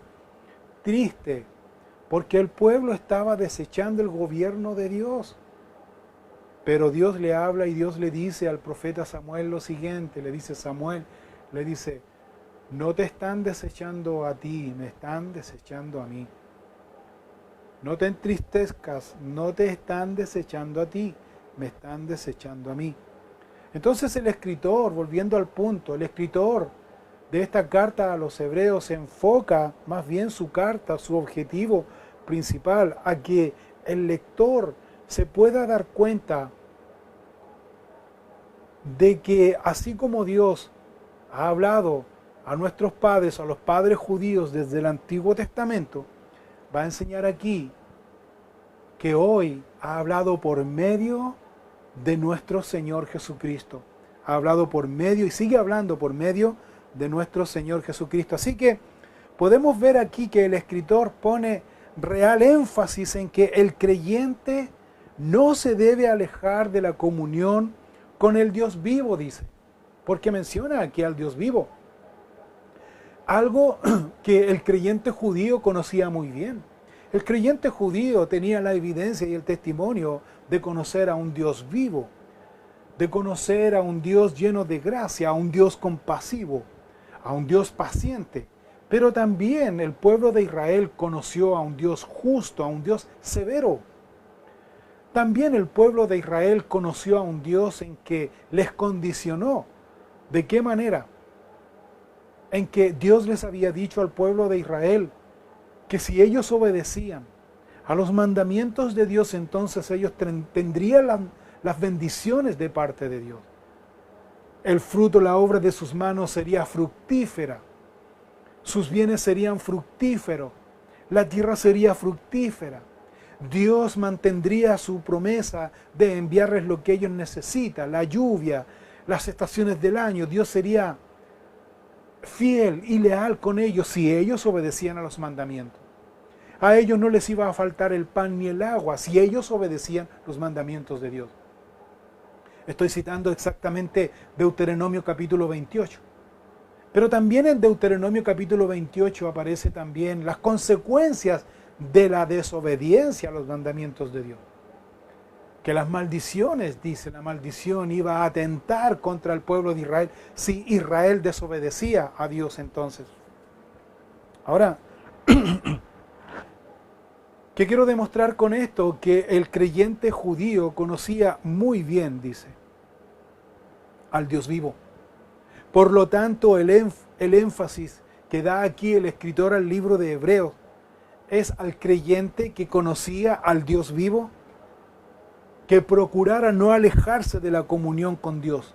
triste porque el pueblo estaba desechando el gobierno de Dios. Pero Dios le habla y Dios le dice al profeta Samuel lo siguiente, le dice Samuel, le dice, no te están desechando a ti, me están desechando a mí. No te entristezcas, no te están desechando a ti, me están desechando a mí. Entonces el escritor, volviendo al punto, el escritor de esta carta a los hebreos enfoca más bien su carta, su objetivo principal, a que el lector se pueda dar cuenta de que así como Dios ha hablado a nuestros padres, a los padres judíos desde el Antiguo Testamento, va a enseñar aquí que hoy ha hablado por medio de nuestro Señor Jesucristo. Ha hablado por medio y sigue hablando por medio de nuestro Señor Jesucristo. Así que podemos ver aquí que el escritor pone real énfasis en que el creyente no se debe alejar de la comunión con el Dios vivo, dice, porque menciona aquí al Dios vivo. Algo que el creyente judío conocía muy bien. El creyente judío tenía la evidencia y el testimonio de conocer a un Dios vivo, de conocer a un Dios lleno de gracia, a un Dios compasivo, a un Dios paciente. Pero también el pueblo de Israel conoció a un Dios justo, a un Dios severo. También el pueblo de Israel conoció a un Dios en que les condicionó. ¿De qué manera? En que Dios les había dicho al pueblo de Israel que si ellos obedecían a los mandamientos de Dios, entonces ellos tendrían las bendiciones de parte de Dios. El fruto, la obra de sus manos sería fructífera. Sus bienes serían fructíferos. La tierra sería fructífera. Dios mantendría su promesa de enviarles lo que ellos necesitan, la lluvia, las estaciones del año. Dios sería fiel y leal con ellos si ellos obedecían a los mandamientos. A ellos no les iba a faltar el pan ni el agua si ellos obedecían los mandamientos de Dios. Estoy citando exactamente Deuteronomio capítulo 28. Pero también en Deuteronomio capítulo 28 aparece también las consecuencias de la desobediencia a los mandamientos de Dios. Que las maldiciones, dice, la maldición iba a atentar contra el pueblo de Israel si Israel desobedecía a Dios entonces. Ahora, ¿qué quiero demostrar con esto? Que el creyente judío conocía muy bien, dice, al Dios vivo. Por lo tanto, el énfasis que da aquí el escritor al libro de Hebreos es al creyente que conocía al Dios vivo, que procurara no alejarse de la comunión con Dios.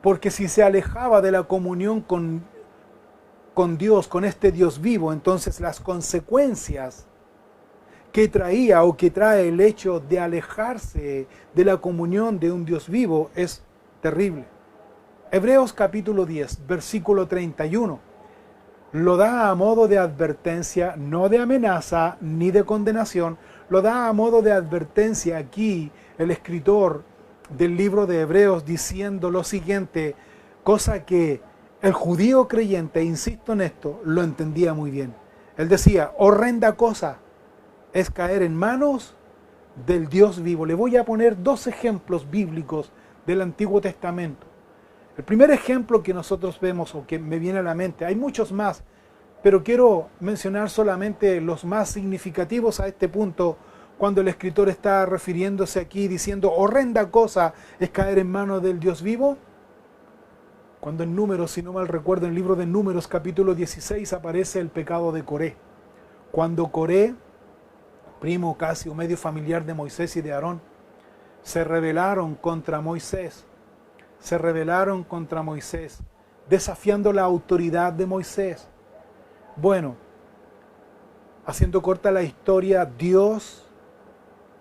Porque si se alejaba de la comunión con Dios, con este Dios vivo, entonces las consecuencias que traía o que trae el hecho de alejarse de la comunión de un Dios vivo es terrible. Hebreos capítulo 10, versículo 31, lo da a modo de advertencia, no de amenaza ni de condenación, lo da a modo de advertencia aquí el escritor del libro de Hebreos diciendo lo siguiente, cosa que el judío creyente, insisto en esto, lo entendía muy bien. Él decía, horrenda cosa es caer en manos del Dios vivo. Le voy a poner dos ejemplos bíblicos del Antiguo Testamento. El primer ejemplo que nosotros vemos o que me viene a la mente, hay muchos más, pero quiero mencionar solamente los más significativos a este punto, cuando el escritor está refiriéndose aquí diciendo, horrenda cosa es caer en manos del Dios vivo. Cuando en Números, si no mal recuerdo, en el libro de Números capítulo 16 aparece el pecado de Coré. Cuando Coré, primo casi o medio familiar de Moisés y de Aarón, se rebelaron contra Moisés, desafiando la autoridad de Moisés. Bueno, haciendo corta la historia, Dios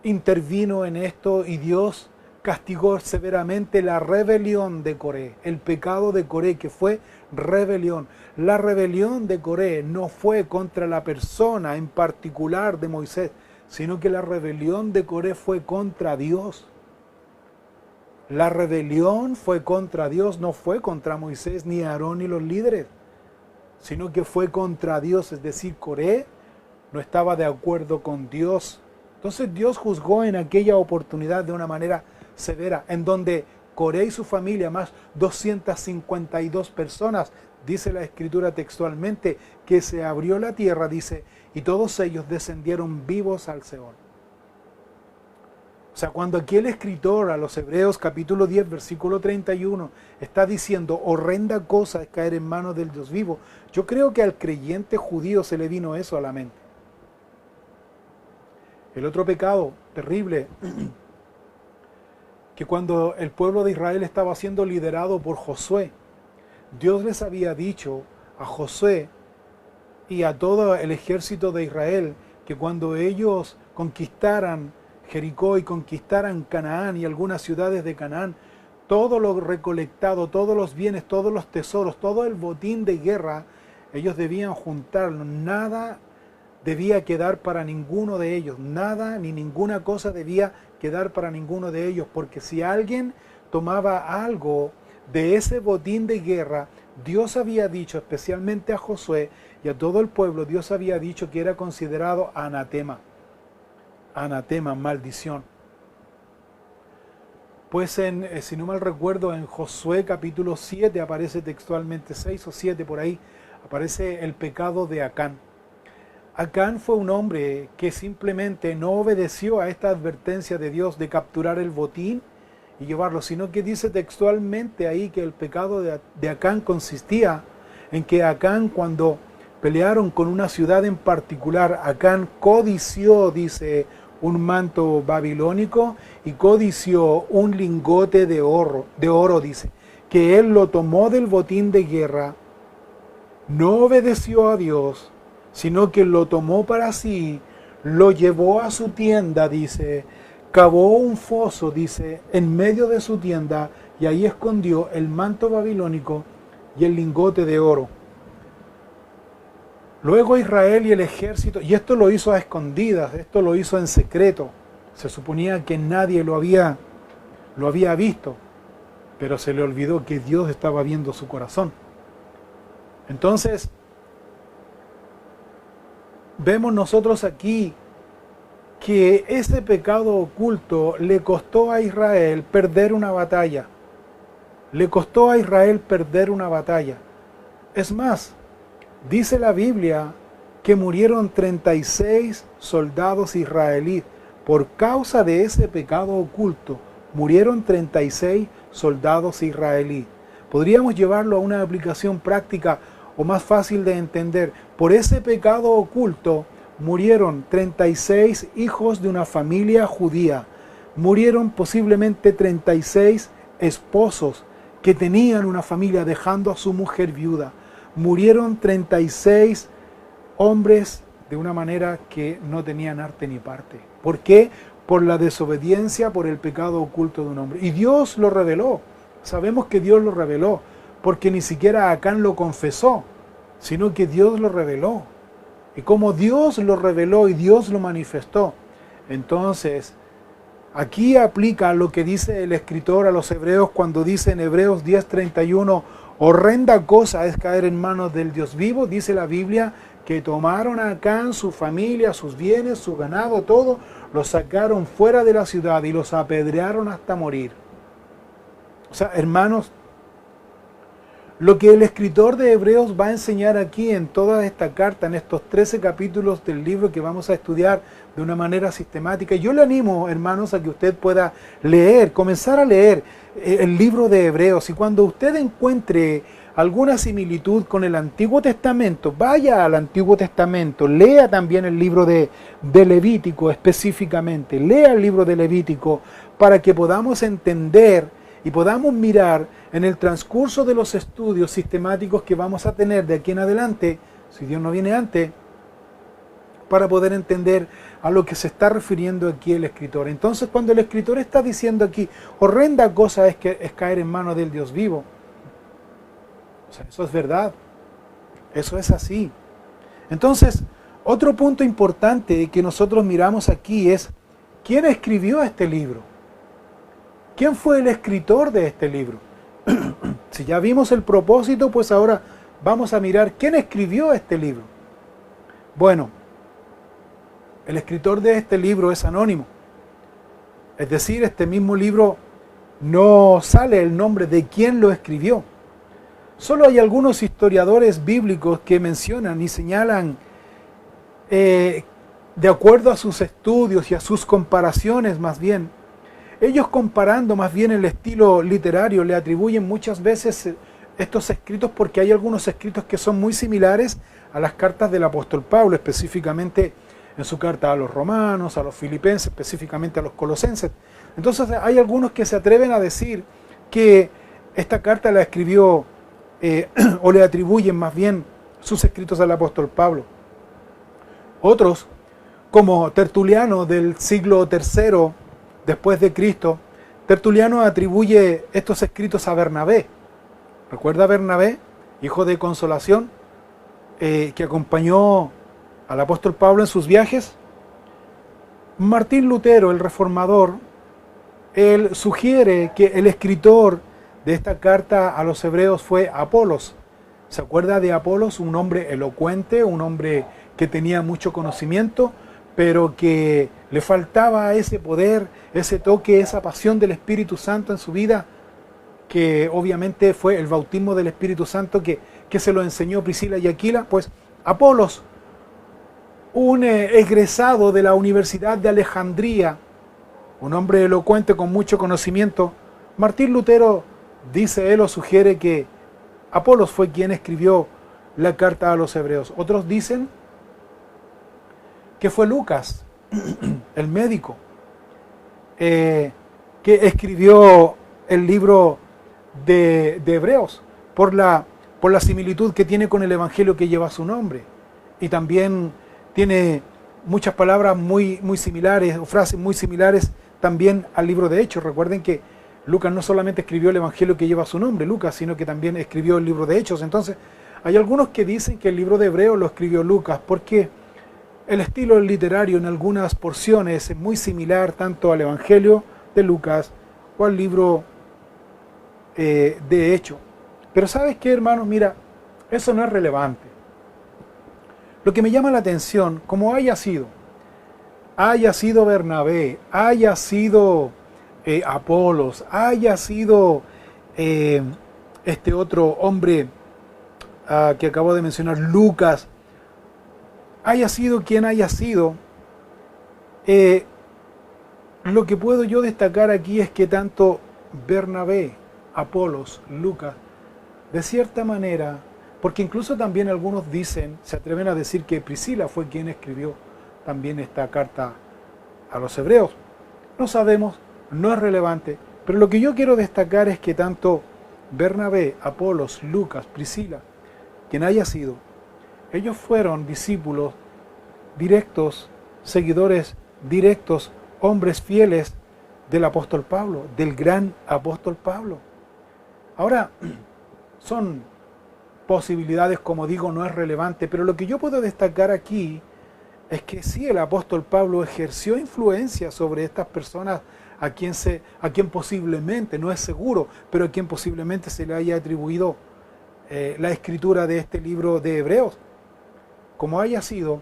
intervino en esto y Dios castigó severamente la rebelión de Coré, el pecado de Coré, que fue rebelión. La rebelión de Coré no fue contra la persona en particular de Moisés, sino que la rebelión de Coré fue contra Dios. La rebelión fue contra Dios, no fue contra Moisés, ni Aarón, ni los líderes, sino que fue contra Dios, es decir, Coré no estaba de acuerdo con Dios. Entonces Dios juzgó en aquella oportunidad de una manera severa, en donde Coré y su familia, más 252 personas, dice la Escritura textualmente, que se abrió la tierra, dice, y todos ellos descendieron vivos al Seol. O sea, cuando aquí el escritor a los Hebreos capítulo 10, versículo 31, está diciendo, horrenda cosa es caer en manos del Dios vivo, yo creo que al creyente judío se le vino eso a la mente. El otro pecado terrible, que cuando el pueblo de Israel estaba siendo liderado por Josué, Dios les había dicho a Josué y a todo el ejército de Israel que cuando ellos conquistaran Jericó y conquistaran Canaán y algunas ciudades de Canaán, todo lo recolectado, todos los bienes, todos los tesoros, todo el botín de guerra, ellos debían juntarlo. Nada debía quedar para ninguno de ellos, nada ni ninguna cosa debía quedar para ninguno de ellos, porque si alguien tomaba algo de ese botín de guerra, Dios había dicho, especialmente a Josué y a todo el pueblo, Dios había dicho que era considerado anatema. Anatema, maldición. Pues si no mal recuerdo, en Josué capítulo 7 aparece textualmente, 6 o 7 por ahí, aparece el pecado de Acán. Acán fue un hombre que simplemente no obedeció a esta advertencia de Dios de capturar el botín y llevarlo, sino que dice textualmente ahí que el pecado de Acán consistía en que Acán, cuando pelearon con una ciudad en particular, Acán codició, dice, un manto babilónico y codició un lingote de oro, dice, que él lo tomó del botín de guerra, no obedeció a Dios, sino que lo tomó para sí, lo llevó a su tienda, dice, cavó un foso, dice, en medio de su tienda y ahí escondió el manto babilónico y el lingote de oro. Luego Israel y el ejército, y esto lo hizo a escondidas, esto lo hizo en secreto. Se suponía que nadie lo había visto, pero se le olvidó que Dios estaba viendo su corazón. Entonces, vemos nosotros aquí que ese pecado oculto le costó a Israel perder una batalla. Le costó a Israel perder una batalla. Es más, dice la Biblia que murieron 36 soldados israelíes. Por causa de ese pecado oculto, murieron 36 soldados israelíes. Podríamos llevarlo a una aplicación práctica o más fácil de entender. Por ese pecado oculto, murieron 36 hijos de una familia judía. Murieron posiblemente 36 esposos que tenían una familia dejando a su mujer viuda. Murieron 36 hombres de una manera que no tenían arte ni parte. ¿Por qué? Por la desobediencia, por el pecado oculto de un hombre. Y Dios lo reveló. Sabemos que Dios lo reveló, porque ni siquiera Acán lo confesó, sino que Dios lo reveló. Y como Dios lo reveló y Dios lo manifestó, entonces aquí aplica lo que dice el escritor a los hebreos cuando dice en Hebreos 10:31, horrenda cosa es caer en manos del Dios vivo. Dice la Biblia que tomaron a Acán, su familia, sus bienes, su ganado, todo, los sacaron fuera de la ciudad y los apedrearon hasta morir. O sea, hermanos, lo que el escritor de Hebreos va a enseñar aquí en toda esta carta, en estos 13 capítulos del libro que vamos a estudiar de una manera sistemática. Yo le animo, hermanos, a que usted pueda leer, comenzar a leer el libro de Hebreos. Y cuando usted encuentre alguna similitud con el Antiguo Testamento, vaya al Antiguo Testamento, lea también el libro de Levítico específicamente, lea el libro de Levítico para que podamos entender y podamos mirar en el transcurso de los estudios sistemáticos que vamos a tener de aquí en adelante, si Dios no viene antes, para poder entender a lo que se está refiriendo aquí el escritor. Entonces, cuando el escritor está diciendo aquí, horrenda cosa es caer en manos del Dios vivo, o sea, eso es verdad, eso es así. Entonces, otro punto importante que nosotros miramos aquí es, ¿quién escribió este libro? ¿Quién fue el escritor de este libro? Si ya vimos el propósito, pues ahora vamos a mirar quién escribió este libro. Bueno, el escritor de este libro es anónimo. Es decir, este mismo libro no sale el nombre de quién lo escribió. Solo hay algunos historiadores bíblicos que mencionan y señalan, de acuerdo a sus estudios y a sus comparaciones más bien, ellos comparando más bien el estilo literario le atribuyen muchas veces estos escritos porque hay algunos escritos que son muy similares a las cartas del apóstol Pablo, específicamente en su carta a los romanos, a los filipenses, específicamente a los colosenses. Entonces hay algunos que se atreven a decir que esta carta la escribió o le atribuyen más bien sus escritos al apóstol Pablo. Otros, como Tertuliano del siglo III después de Cristo, Tertuliano atribuye estos escritos a Bernabé. ¿Recuerda a Bernabé, hijo de Consolación, que acompañó al apóstol Pablo en sus viajes? Martín Lutero, el reformador, él sugiere que el escritor de esta carta a los hebreos fue Apolos. ¿Se acuerda de Apolos? Un hombre elocuente, un hombre que tenía mucho conocimiento, pero que le faltaba ese poder, ese toque, esa pasión del Espíritu Santo en su vida, que obviamente fue el bautismo del Espíritu Santo que se lo enseñó Priscila y Aquila. Pues Apolos, un egresado de la Universidad de Alejandría, un hombre elocuente con mucho conocimiento, Martín Lutero dice él o sugiere que Apolos fue quien escribió la carta a los hebreos. Otros dicen que fue Lucas, el médico, que escribió el libro de Hebreos por la similitud que tiene con el evangelio que lleva su nombre. Y también tiene muchas palabras muy similares, o frases muy similares también al libro de Hechos. Recuerden que Lucas no solamente escribió el evangelio que lleva su nombre, Lucas, sino que también escribió el libro de Hechos. Entonces, hay algunos que dicen que el libro de Hebreos lo escribió Lucas, porque el estilo literario en algunas porciones es muy similar tanto al evangelio de Lucas o al libro de Hechos. Pero ¿sabes qué, hermanos? Mira, eso no es relevante. Lo que me llama la atención, como haya sido Bernabé, haya sido Apolos, haya sido este otro hombre que acabo de mencionar, Lucas, haya sido quien haya sido, lo que puedo yo destacar aquí es que tanto Bernabé, Apolos, Lucas, de cierta manera, porque incluso también algunos dicen, se atreven a decir que Priscila fue quien escribió también esta carta a los hebreos. No sabemos, no es relevante, pero lo que yo quiero destacar es que tanto Bernabé, Apolos, Lucas, Priscila, quien haya sido, ellos fueron discípulos directos, seguidores directos, hombres fieles del apóstol Pablo, del gran apóstol Pablo. Ahora, son posibilidades, como digo, no es relevante, pero lo que yo puedo destacar aquí es que sí, el apóstol Pablo ejerció influencia sobre estas personas a quien posiblemente, no es seguro, pero a quien posiblemente se le haya atribuido la escritura de este libro de Hebreos. Como haya sido,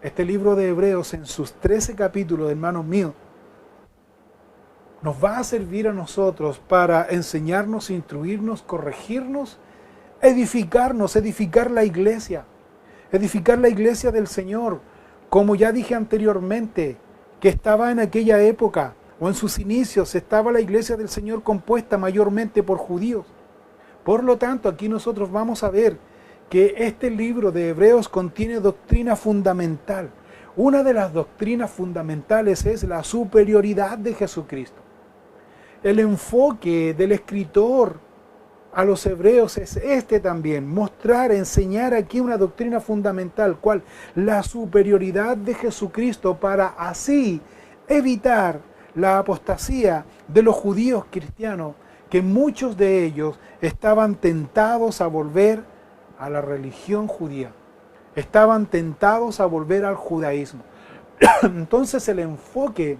este libro de Hebreos en sus 13 capítulos, hermanos míos, nos va a servir a nosotros para enseñarnos, instruirnos, corregirnos, edificarnos, edificar la iglesia del Señor. Como ya dije anteriormente, que estaba en aquella época, o en sus inicios, estaba la iglesia del Señor compuesta mayormente por judíos. Por lo tanto, aquí nosotros vamos a ver que este libro de Hebreos contiene doctrina fundamental. Una de las doctrinas fundamentales es la superioridad de Jesucristo. El enfoque del escritor a los hebreos es este también, mostrar, enseñar aquí una doctrina fundamental, ¿cuál? La superioridad de Jesucristo para así evitar la apostasía de los judíos cristianos, que muchos de ellos estaban tentados a volver a la religión judía, estaban tentados a volver al judaísmo. Entonces el enfoque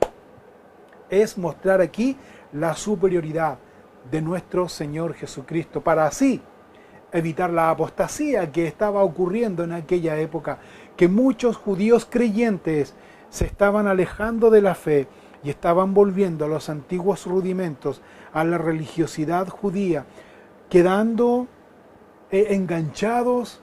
es mostrar aquí la superioridad de nuestro Señor Jesucristo, para así evitar la apostasía que estaba ocurriendo en aquella época, que muchos judíos creyentes se estaban alejando de la fe y estaban volviendo a los antiguos rudimentos, a la religiosidad judía, quedando enganchados,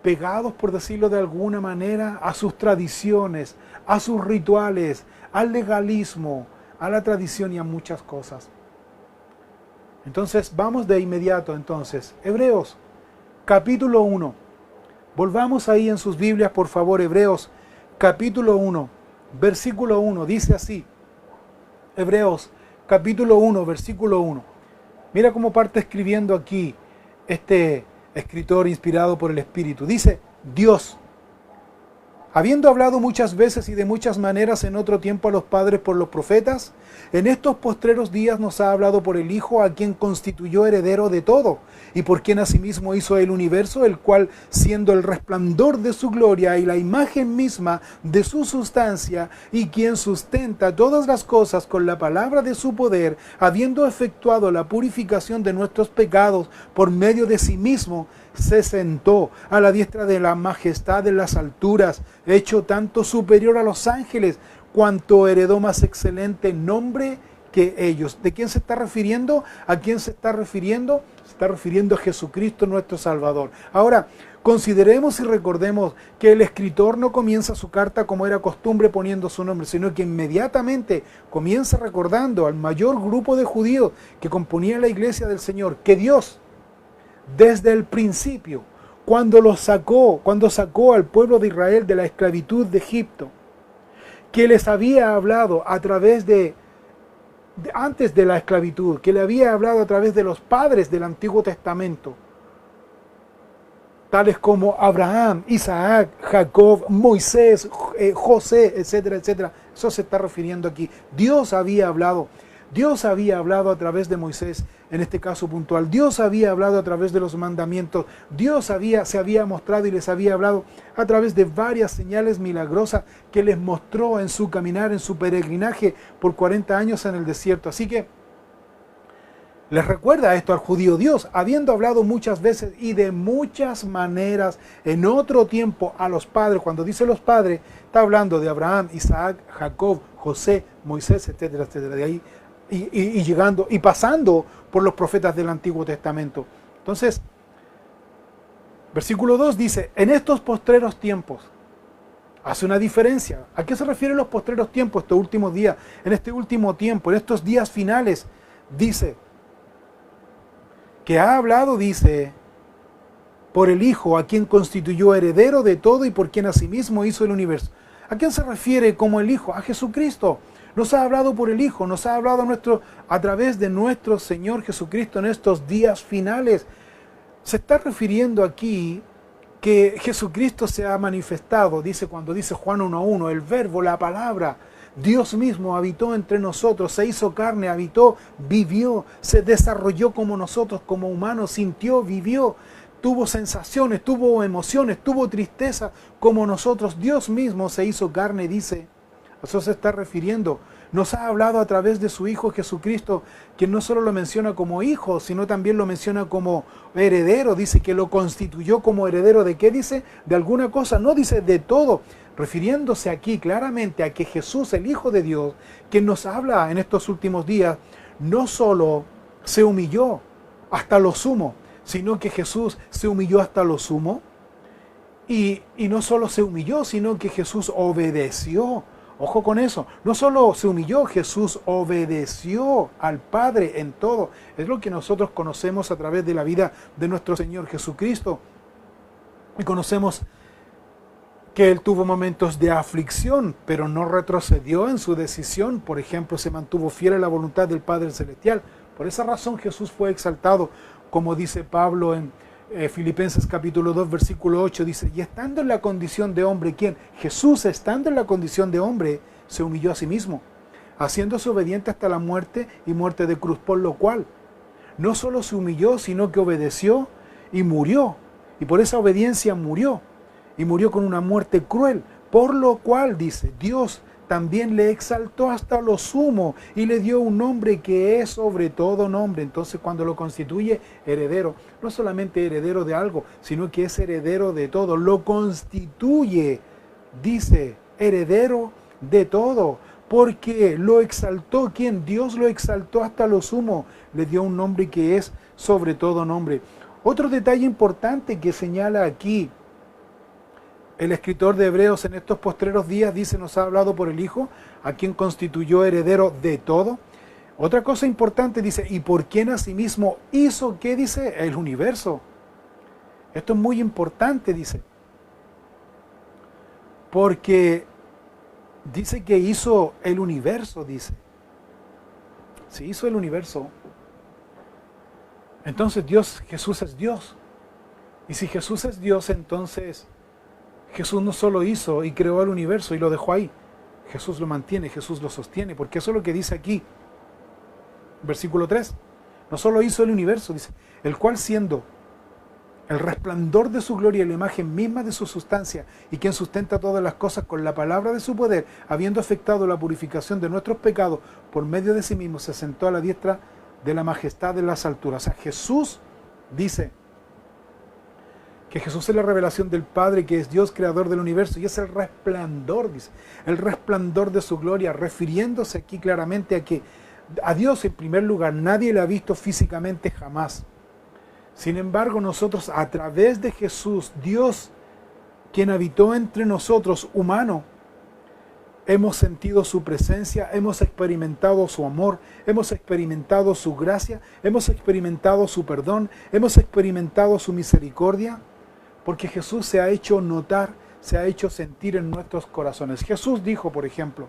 pegados, por decirlo de alguna manera, a sus tradiciones, a sus rituales, al legalismo, a la tradición y a muchas cosas. Entonces vamos de inmediato entonces. Hebreos capítulo 1. Volvamos ahí en sus Biblias, por favor. Hebreos capítulo 1, versículo 1. Dice así. Hebreos capítulo 1, versículo 1. Mira cómo parte escribiendo aquí este escritor inspirado por el Espíritu. Dice, Dios, habiendo hablado muchas veces y de muchas maneras en otro tiempo a los padres por los profetas, en estos postreros días nos ha hablado por el Hijo, a quien constituyó heredero de todo, y por quien asimismo hizo el universo, el cual, siendo el resplandor de su gloria y la imagen misma de su sustancia, y quien sustenta todas las cosas con la palabra de su poder, habiendo efectuado la purificación de nuestros pecados por medio de sí mismo, se sentó a la diestra de la majestad en las alturas, hecho tanto superior a los ángeles, cuanto heredó más excelente nombre que ellos. ¿De quién se está refiriendo? ¿A quién se está refiriendo? Se está refiriendo a Jesucristo nuestro Salvador. Ahora, consideremos y recordemos que el escritor no comienza su carta como era costumbre poniendo su nombre, sino que inmediatamente comienza recordando al mayor grupo de judíos que componía la iglesia del Señor, que Dios, desde el principio, cuando sacó al pueblo de Israel de la esclavitud de Egipto, que les había hablado a través antes de la esclavitud, que le había hablado a través de los padres del Antiguo Testamento, tales como Abraham, Isaac, Jacob, Moisés, José, etcétera, etcétera. Eso se está refiriendo aquí. Dios había hablado a través de Moisés, en este caso puntual. Dios había hablado a través de los mandamientos. Dios se había mostrado y les había hablado a través de varias señales milagrosas que les mostró en su caminar, en su peregrinaje por 40 años en el desierto. Así que les recuerda esto al judío Dios, habiendo hablado muchas veces y de muchas maneras en otro tiempo a los padres. Cuando dice los padres, está hablando de Abraham, Isaac, Jacob, José, Moisés, etcétera, etcétera. De ahí y llegando y pasando por los profetas del Antiguo Testamento. Entonces, versículo 2 dice, en estos postreros tiempos, hace una diferencia. ¿A qué se refieren los postreros tiempos, estos últimos días? En este último tiempo, en estos días finales, dice, que ha hablado, dice, por el Hijo, a quien constituyó heredero de todo y por quien asimismo hizo el universo. ¿A quién se refiere como el Hijo? A Jesucristo. Nos ha hablado por el Hijo, nos ha hablado a través de nuestro Señor Jesucristo en estos días finales. Se está refiriendo aquí que Jesucristo se ha manifestado, dice cuando dice Juan 1:1, el verbo, la palabra, Dios mismo habitó entre nosotros, se hizo carne, habitó, vivió, se desarrolló como nosotros, como humanos, sintió, vivió, tuvo sensaciones, tuvo emociones, tuvo tristeza como nosotros. Dios mismo se hizo carne, dice. Eso se está refiriendo. Nos ha hablado a través de su Hijo Jesucristo, quien no solo lo menciona como hijo, sino también lo menciona como heredero. Dice que lo constituyó como heredero. ¿De qué dice? De alguna cosa. No dice de todo. Refiriéndose aquí claramente a que Jesús, el Hijo de Dios, quien nos habla en estos últimos días, no solo se humilló hasta lo sumo, sino que Jesús se humilló hasta lo sumo. Y no solo se humilló, sino que Jesús obedeció. Ojo con eso, no solo se humilló, Jesús obedeció al Padre en todo. Es lo que nosotros conocemos a través de la vida de nuestro Señor Jesucristo. Y conocemos que Él tuvo momentos de aflicción, pero no retrocedió en su decisión. Por ejemplo, se mantuvo fiel a la voluntad del Padre Celestial. Por esa razón Jesús fue exaltado como dice Pablo en Filipenses capítulo 2, versículo 8, dice, y estando en la condición de hombre, ¿quién? Jesús, estando en la condición de hombre, se humilló a sí mismo, haciéndose obediente hasta la muerte y muerte de cruz, por lo cual no solo se humilló, sino que obedeció y murió, y por esa obediencia murió, y murió con una muerte cruel, por lo cual, dice, Dios también le exaltó hasta lo sumo y le dio un nombre que es sobre todo nombre. Entonces, cuando lo constituye heredero, no solamente heredero de algo, sino que es heredero de todo, lo constituye, dice, heredero de todo, porque lo exaltó, ¿quién? Dios lo exaltó hasta lo sumo, le dio un nombre que es sobre todo nombre. Otro detalle importante que señala aquí el escritor de Hebreos en estos postreros días, dice, nos ha hablado por el Hijo, a quien constituyó heredero de todo. Otra cosa importante, dice, y por quien asimismo hizo, ¿qué dice? El universo. Esto es muy importante, dice, porque dice que hizo el universo, dice. Si hizo el universo, entonces Jesús es Dios. Y si Jesús es Dios, entonces Jesús no solo hizo y creó el universo y lo dejó ahí. Jesús lo mantiene, Jesús lo sostiene, porque eso es lo que dice aquí. Versículo 3. No solo hizo el universo, dice, el cual siendo el resplandor de su gloria y la imagen misma de su sustancia, y quien sustenta todas las cosas con la palabra de su poder, habiendo efectuado la purificación de nuestros pecados por medio de sí mismo, se sentó a la diestra de la majestad de las alturas. O sea, Jesús dice que Jesús es la revelación del Padre, que es Dios creador del universo, y es el resplandor, dice, el resplandor de su gloria, refiriéndose aquí claramente a que a Dios en primer lugar nadie le ha visto físicamente jamás. Sin embargo, nosotros a través de Jesús, Dios, quien habitó entre nosotros, humano, hemos sentido su presencia, hemos experimentado su amor, hemos experimentado su gracia, hemos experimentado su perdón, hemos experimentado su misericordia, porque Jesús se ha hecho notar, se ha hecho sentir en nuestros corazones. Jesús dijo, por ejemplo,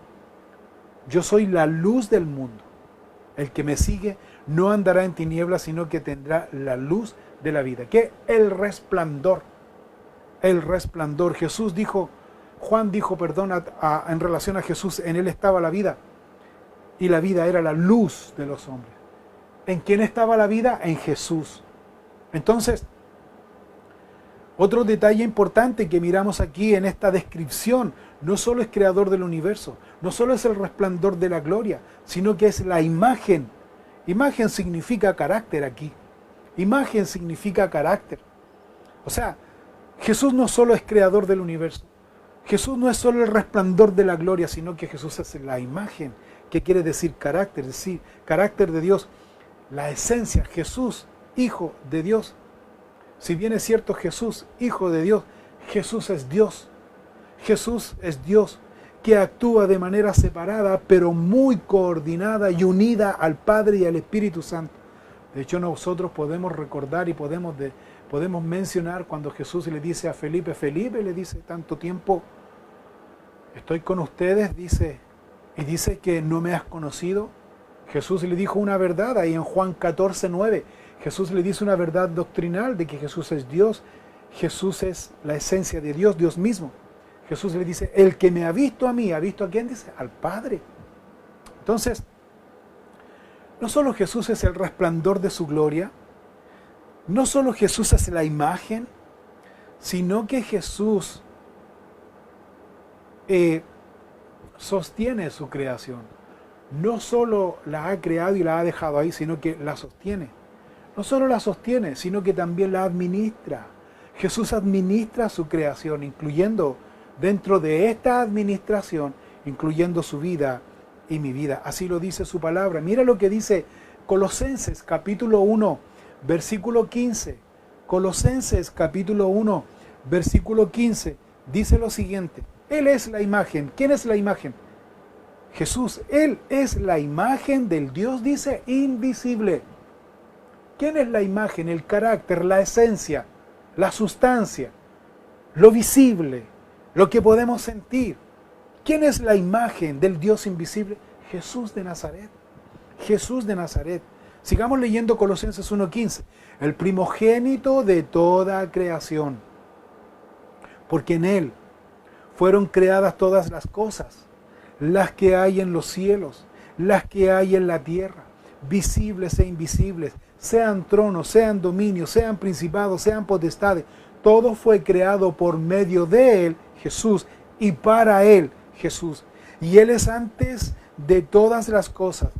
yo soy la luz del mundo. El que me sigue no andará en tinieblas, sino que tendrá la luz de la vida. ¿Qué? El resplandor. El resplandor. Jesús dijo, Juan dijo, en relación a Jesús, en él estaba la vida. Y la vida era la luz de los hombres. ¿En quién estaba la vida? En Jesús. Entonces, otro detalle importante que miramos aquí en esta descripción, no solo es creador del universo, no solo es el resplandor de la gloria, sino que es la imagen. Imagen significa carácter aquí. Imagen significa carácter. O sea, Jesús no solo es creador del universo, Jesús no es solo el resplandor de la gloria, sino que Jesús es la imagen, que quiere decir carácter, es decir, carácter de Dios, la esencia, Jesús, Hijo de Dios. Si bien es cierto Jesús, Hijo de Dios, Jesús es Dios. Jesús es Dios que actúa de manera separada, pero muy coordinada y unida al Padre y al Espíritu Santo. De hecho, nosotros podemos recordar y podemos mencionar cuando Jesús le dice a Felipe, le dice tanto tiempo, estoy con ustedes, dice, y dice que no me has conocido. Jesús le dijo una verdad ahí en Juan 14:9. Jesús le dice una verdad doctrinal de que Jesús es Dios, Jesús es la esencia de Dios, Dios mismo. Jesús le dice, el que me ha visto a mí, ¿ha visto a quién? Dice, al Padre. Entonces, no solo Jesús es el resplandor de su gloria, no solo Jesús es la imagen, sino que Jesús sostiene su creación. No solo la ha creado y la ha dejado ahí, sino que la sostiene. No solo la sostiene, sino que también la administra. Jesús administra su creación, incluyendo dentro de esta administración, incluyendo su vida y mi vida. Así lo dice su palabra. Mira lo que dice Colosenses capítulo 1, versículo 15. Colosenses capítulo 1, versículo 15. Dice lo siguiente. Él es la imagen. ¿Quién es la imagen? Jesús. Él es la imagen del Dios, dice, invisible. ¿Quién es la imagen? El carácter, la esencia, la sustancia, lo visible, lo que podemos sentir. ¿Quién es la imagen del Dios invisible? Jesús de Nazaret. Jesús de Nazaret. Sigamos leyendo Colosenses 1:15. El primogénito de toda creación. Porque en Él fueron creadas todas las cosas, las que hay en los cielos, las que hay en la tierra, visibles e invisibles, sean tronos, sean dominios, sean principados, sean potestades. Todo fue creado por medio de Él, Jesús, y para Él, Jesús. Y Él es antes de todas las cosas,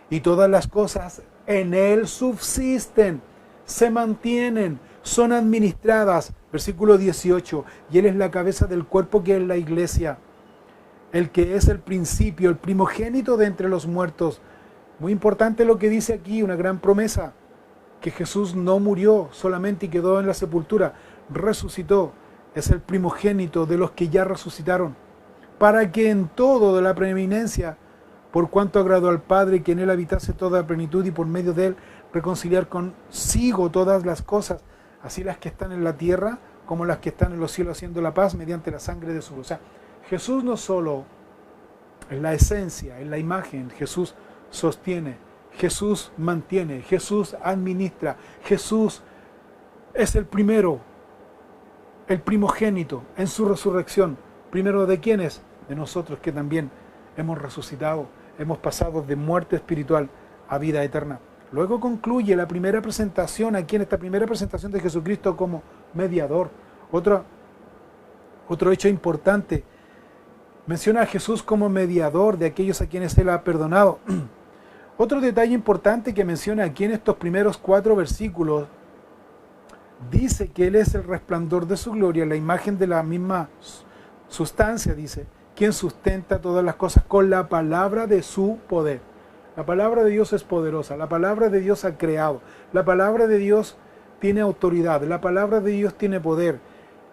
y todas las cosas en Él subsisten, se mantienen, son administradas. Versículo 18, y Él es la cabeza del cuerpo que es la iglesia, el que es el principio, el primogénito de entre los muertos. Muy importante lo que dice aquí, una gran promesa, que Jesús no murió solamente y quedó en la sepultura, resucitó, es el primogénito de los que ya resucitaron, para que en todo de la preeminencia, por cuanto agradó al Padre, que en Él habitase toda plenitud y por medio de Él reconciliar consigo todas las cosas, así las que están en la tierra como las que están en los cielos, haciendo la paz mediante la sangre de su cruz. O sea, Jesús no solo es la esencia, es la imagen, Jesús sostiene, Jesús mantiene, Jesús administra, Jesús es el primero, el primogénito en su resurrección. ¿Primero de quiénes? De nosotros, que también hemos resucitado, hemos pasado de muerte espiritual a vida eterna. Luego concluye la primera presentación aquí, en esta primera presentación de Jesucristo como mediador. Otro hecho importante, menciona a Jesús como mediador de aquellos a quienes Él ha perdonado. Otro detalle importante que menciona aquí en estos primeros 4 versículos, dice que Él es el resplandor de su gloria, la imagen de la misma sustancia, dice, quien sustenta todas las cosas con la palabra de su poder. La palabra de Dios es poderosa, la palabra de Dios ha creado, la palabra de Dios tiene autoridad, la palabra de Dios tiene poder.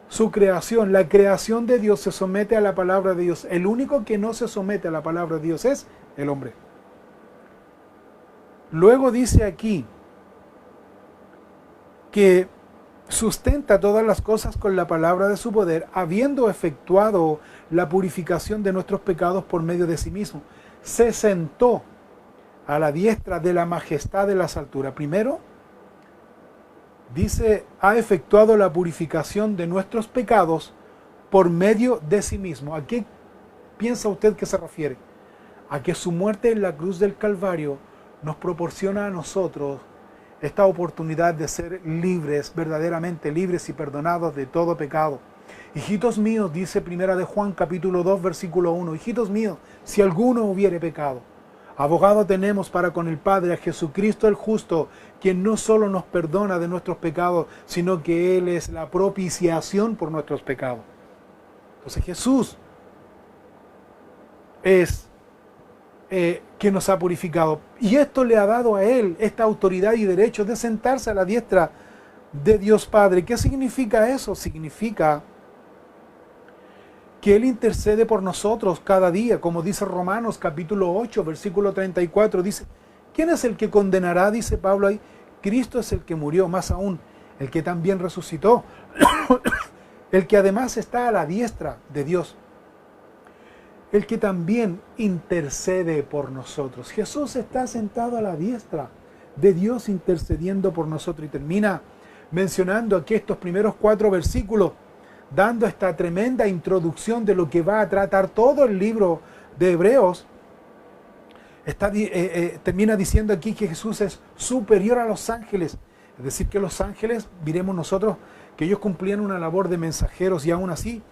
Su creación, la creación de Dios se somete a la palabra de Dios. El único que no se somete a la palabra de Dios es el hombre. Luego dice aquí que sustenta todas las cosas con la palabra de su poder, habiendo efectuado la purificación de nuestros pecados por medio de sí mismo. Se sentó a la diestra de la majestad de las alturas. Primero, dice, ha efectuado la purificación de nuestros pecados por medio de sí mismo. ¿A qué piensa usted que se refiere? A que su muerte en la cruz del Calvario nos proporciona a nosotros esta oportunidad de ser libres, verdaderamente libres y perdonados de todo pecado. Hijitos míos, dice Primera de Juan capítulo 2 versículo 1, hijitos míos, si alguno hubiere pecado, abogado tenemos para con el Padre a Jesucristo el justo, quien no solo nos perdona de nuestros pecados, sino que Él es la propiciación por nuestros pecados. Entonces Jesús es que nos ha purificado. Y esto le ha dado a Él esta autoridad y derecho de sentarse a la diestra de Dios Padre. ¿Qué significa eso? Significa que Él intercede por nosotros cada día, como dice Romanos capítulo 8, versículo 34, dice, ¿quién es el que condenará? Dice Pablo ahí, Cristo es el que murió, más aún, el que también resucitó, el que además está a la diestra de Dios, el que también intercede por nosotros. Jesús está sentado a la diestra de Dios intercediendo por nosotros, y termina mencionando aquí estos primeros 4 versículos, dando esta tremenda introducción de lo que va a tratar todo el libro de Hebreos. Termina diciendo aquí que Jesús es superior a los ángeles. Es decir, que los ángeles, diremos nosotros, que ellos cumplían una labor de mensajeros, y aún así,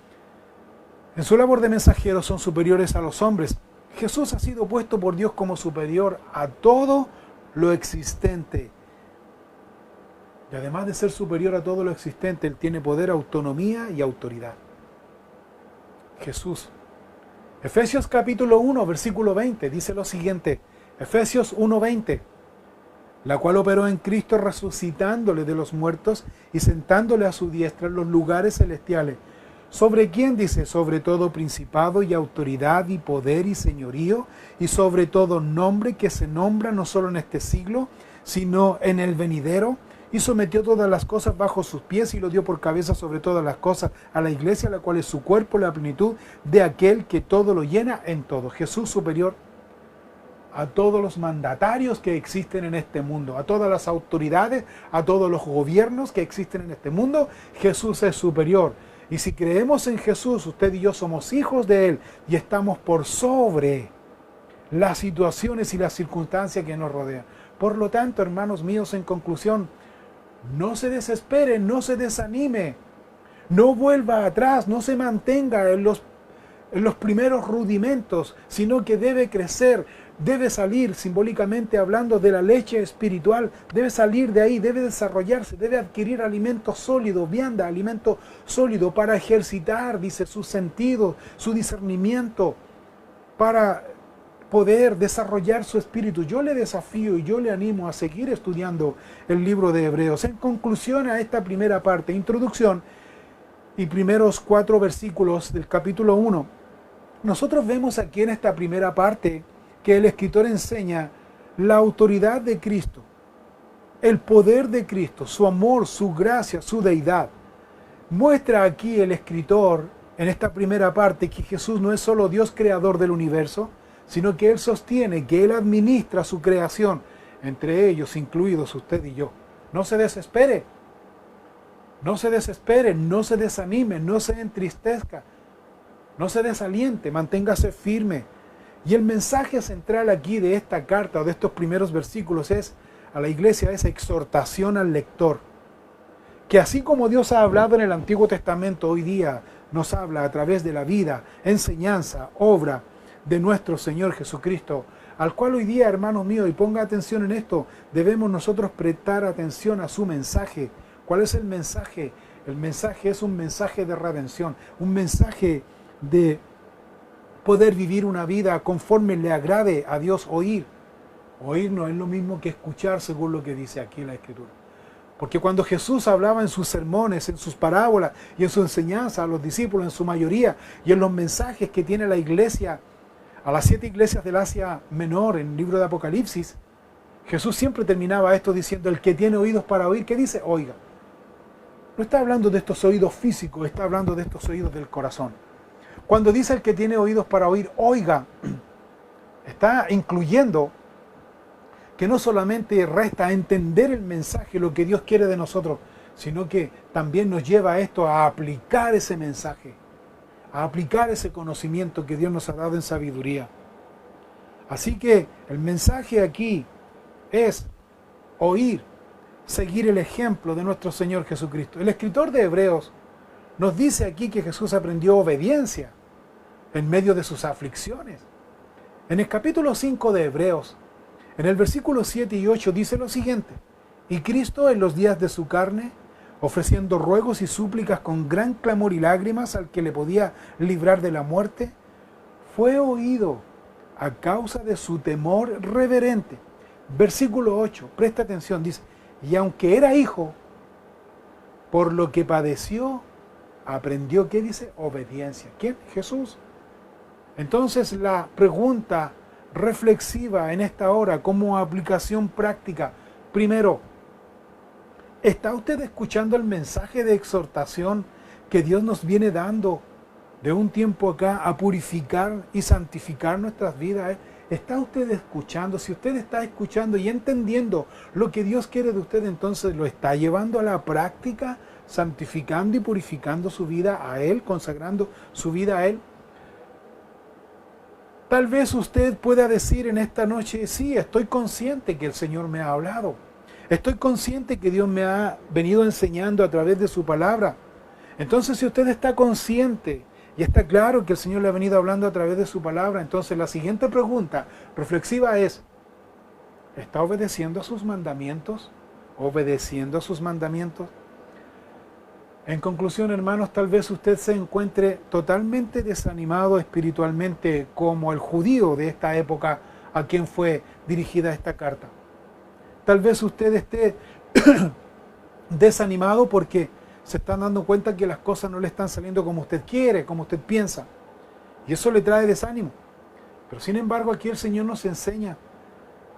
en su labor de mensajeros son superiores a los hombres. Jesús ha sido puesto por Dios como superior a todo lo existente. Y además de ser superior a todo lo existente, Él tiene poder, autonomía y autoridad. Jesús. Efesios capítulo 1, versículo 20, dice lo siguiente. Efesios 1:20. La cual operó en Cristo resucitándole de los muertos y sentándole a su diestra en los lugares celestiales. ¿Sobre quién? Dice, sobre todo principado y autoridad y poder y señorío, y sobre todo nombre que se nombra no solo en este siglo, sino en el venidero, y sometió todas las cosas bajo sus pies y lo dio por cabeza sobre todas las cosas a la iglesia, la cual es su cuerpo, la plenitud de aquel que todo lo llena en todo. Jesús superior a todos los mandatarios que existen en este mundo, a todas las autoridades, a todos los gobiernos que existen en este mundo. Jesús es superior. Y si creemos en Jesús, usted y yo somos hijos de Él y estamos por sobre las situaciones y las circunstancias que nos rodean. Por lo tanto, hermanos míos, en conclusión, no se desespere, no se desanime, no vuelva atrás, no se mantenga en los primeros rudimentos, sino que debe crecer, debe salir, simbólicamente hablando, de la leche espiritual, debe salir de ahí, debe desarrollarse, debe adquirir alimento sólido, vianda, alimento sólido para ejercitar, dice, sus sentidos, su discernimiento, para poder desarrollar su espíritu. Yo le desafío y yo le animo a seguir estudiando el libro de Hebreos. En conclusión a esta primera parte, introducción y primeros 4 versículos del capítulo 1, nosotros vemos aquí en esta primera parte que el escritor enseña la autoridad de Cristo, el poder de Cristo, su amor, su gracia, su deidad. Muestra aquí el escritor en esta primera parte que Jesús no es solo Dios creador del universo, sino que Él sostiene, que Él administra su creación, entre ellos incluidos usted y yo. No se desespere, no se desespere, no se desanime, no se entristezca, no se desaliente, manténgase firme. Y el mensaje central aquí de esta carta o de estos primeros versículos es a la iglesia, esa exhortación al lector. Que así como Dios ha hablado en el Antiguo Testamento, hoy día nos habla a través de la vida, enseñanza, obra de nuestro Señor Jesucristo, al cual hoy día, hermanos míos, y ponga atención en esto, debemos nosotros prestar atención a su mensaje. ¿Cuál es el mensaje? El mensaje es un mensaje de redención, un mensaje de poder vivir una vida conforme le agrade a Dios. Oír no es lo mismo que escuchar, según lo que dice aquí la Escritura. Porque cuando Jesús hablaba en sus sermones, en sus parábolas y en su enseñanza a los discípulos en su mayoría, y en los mensajes que tiene la iglesia, a las 7 iglesias del Asia Menor en el libro de Apocalipsis, Jesús siempre terminaba esto diciendo: el que tiene oídos para oír, ¿qué dice? Oiga. No está hablando de estos oídos físicos, está hablando de estos oídos del corazón. Cuando dice el que tiene oídos para oír, oiga, está incluyendo que no solamente resta entender el mensaje, lo que Dios quiere de nosotros, sino que también nos lleva a esto, a aplicar ese mensaje, a aplicar ese conocimiento que Dios nos ha dado en sabiduría. Así que el mensaje aquí es oír, seguir el ejemplo de nuestro Señor Jesucristo. El escritor de Hebreos nos dice aquí que Jesús aprendió obediencia en medio de sus aflicciones. En el capítulo 5 de Hebreos, en el versículo 7 y 8 dice lo siguiente: y Cristo en los días de su carne, ofreciendo ruegos y súplicas con gran clamor y lágrimas al que le podía librar de la muerte, fue oído a causa de su temor reverente. Versículo 8, presta atención, dice: y aunque era hijo, por lo que padeció, aprendió, ¿qué dice? Obediencia. ¿Quién? Jesús. Entonces la pregunta reflexiva en esta hora como aplicación práctica: primero, ¿está usted escuchando el mensaje de exhortación que Dios nos viene dando de un tiempo acá a purificar y santificar nuestras vidas? ¿Está usted escuchando? Si usted está escuchando y entendiendo lo que Dios quiere de usted, entonces lo está llevando a la práctica, santificando y purificando su vida a Él, consagrando su vida a Él. Tal vez usted pueda decir en esta noche: sí, estoy consciente que el Señor me ha hablado. Estoy consciente que Dios me ha venido enseñando a través de su palabra. Entonces, si usted está consciente y está claro que el Señor le ha venido hablando a través de su palabra, entonces la siguiente pregunta reflexiva es: ¿está obedeciendo a sus mandamientos? ¿Obedeciendo a sus mandamientos? En conclusión, hermanos, tal vez usted se encuentre totalmente desanimado espiritualmente, como el judío de esta época a quien fue dirigida esta carta. Tal vez usted esté desanimado porque se están dando cuenta que las cosas no le están saliendo como usted quiere, como usted piensa. Y eso le trae desánimo. Pero sin embargo, aquí el Señor nos enseña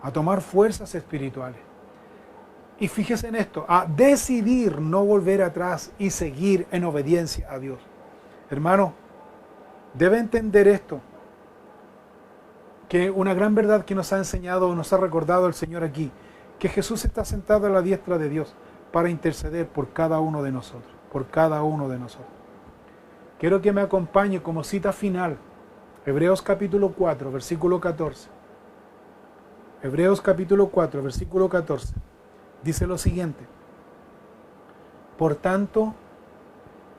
a tomar fuerzas espirituales. Y fíjese en esto, a decidir no volver atrás y seguir en obediencia a Dios. Hermano, debe entender esto. que una gran verdad que nos ha enseñado, nos ha recordado el Señor aquí, que Jesús está sentado a la diestra de Dios para interceder por cada uno de nosotros, por cada uno de nosotros. Quiero que me acompañe como cita final, Hebreos capítulo 4, versículo 14. Hebreos capítulo 4, versículo 14. Dice lo siguiente: por tanto,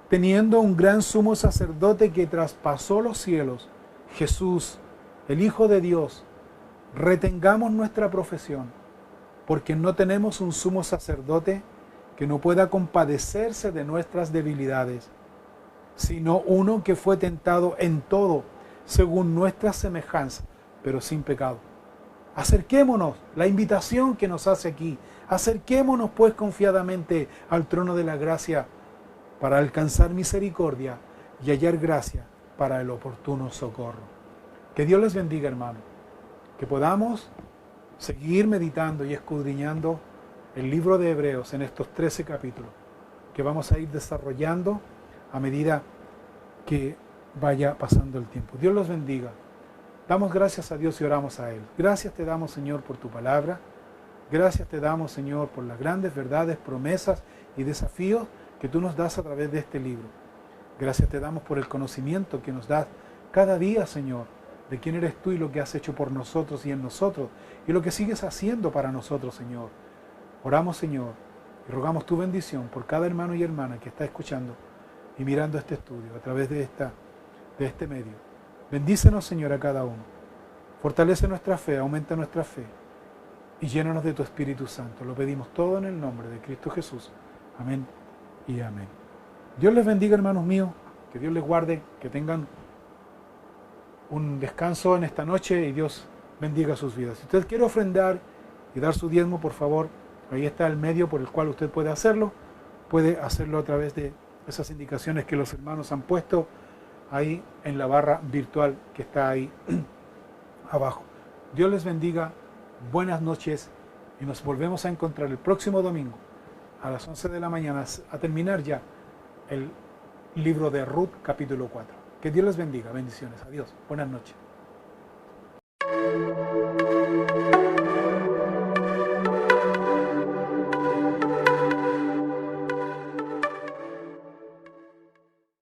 teniendo un gran sumo sacerdote que traspasó los cielos, Jesús, el Hijo de Dios, retengamos nuestra profesión, porque no tenemos un sumo sacerdote que no pueda compadecerse de nuestras debilidades, sino uno que fue tentado en todo, según nuestra semejanza, pero sin pecado. Acerquémonos, la invitación que nos hace aquí, acerquémonos pues confiadamente al trono de la gracia para alcanzar misericordia y hallar gracia para el oportuno socorro. Que Dios les bendiga, hermano, que podamos seguir meditando y escudriñando el libro de Hebreos en estos 13 capítulos, que vamos a ir desarrollando a medida que vaya pasando el tiempo. Dios los bendiga. Damos gracias a Dios y oramos a Él. Gracias te damos, Señor, por tu palabra. Gracias te damos, Señor, por las grandes verdades, promesas y desafíos que tú nos das a través de este libro. Gracias te damos por el conocimiento que nos das cada día, Señor, de quién eres tú y lo que has hecho por nosotros y en nosotros, y lo que sigues haciendo para nosotros, Señor. Oramos, Señor, y rogamos tu bendición por cada hermano y hermana que está escuchando y mirando este estudio a través de este medio. Bendícenos, Señor, a cada uno. Fortalece nuestra fe, aumenta nuestra fe y llénanos de tu Espíritu Santo. Lo pedimos todo en el nombre de Cristo Jesús. Amén y amén. Dios les bendiga, hermanos míos. Que Dios les guarde, que tengan un descanso en esta noche y Dios bendiga sus vidas. Si usted quiere ofrendar y dar su diezmo, por favor, ahí está el medio por el cual usted puede hacerlo. Puede hacerlo a través de esas indicaciones que los hermanos han puesto ahí en la barra virtual que está ahí abajo. Dios les bendiga, buenas noches y nos volvemos a encontrar el próximo domingo a las 11 de la mañana a terminar ya el libro de Ruth capítulo 4. Que Dios les bendiga, bendiciones, adiós, buenas noches.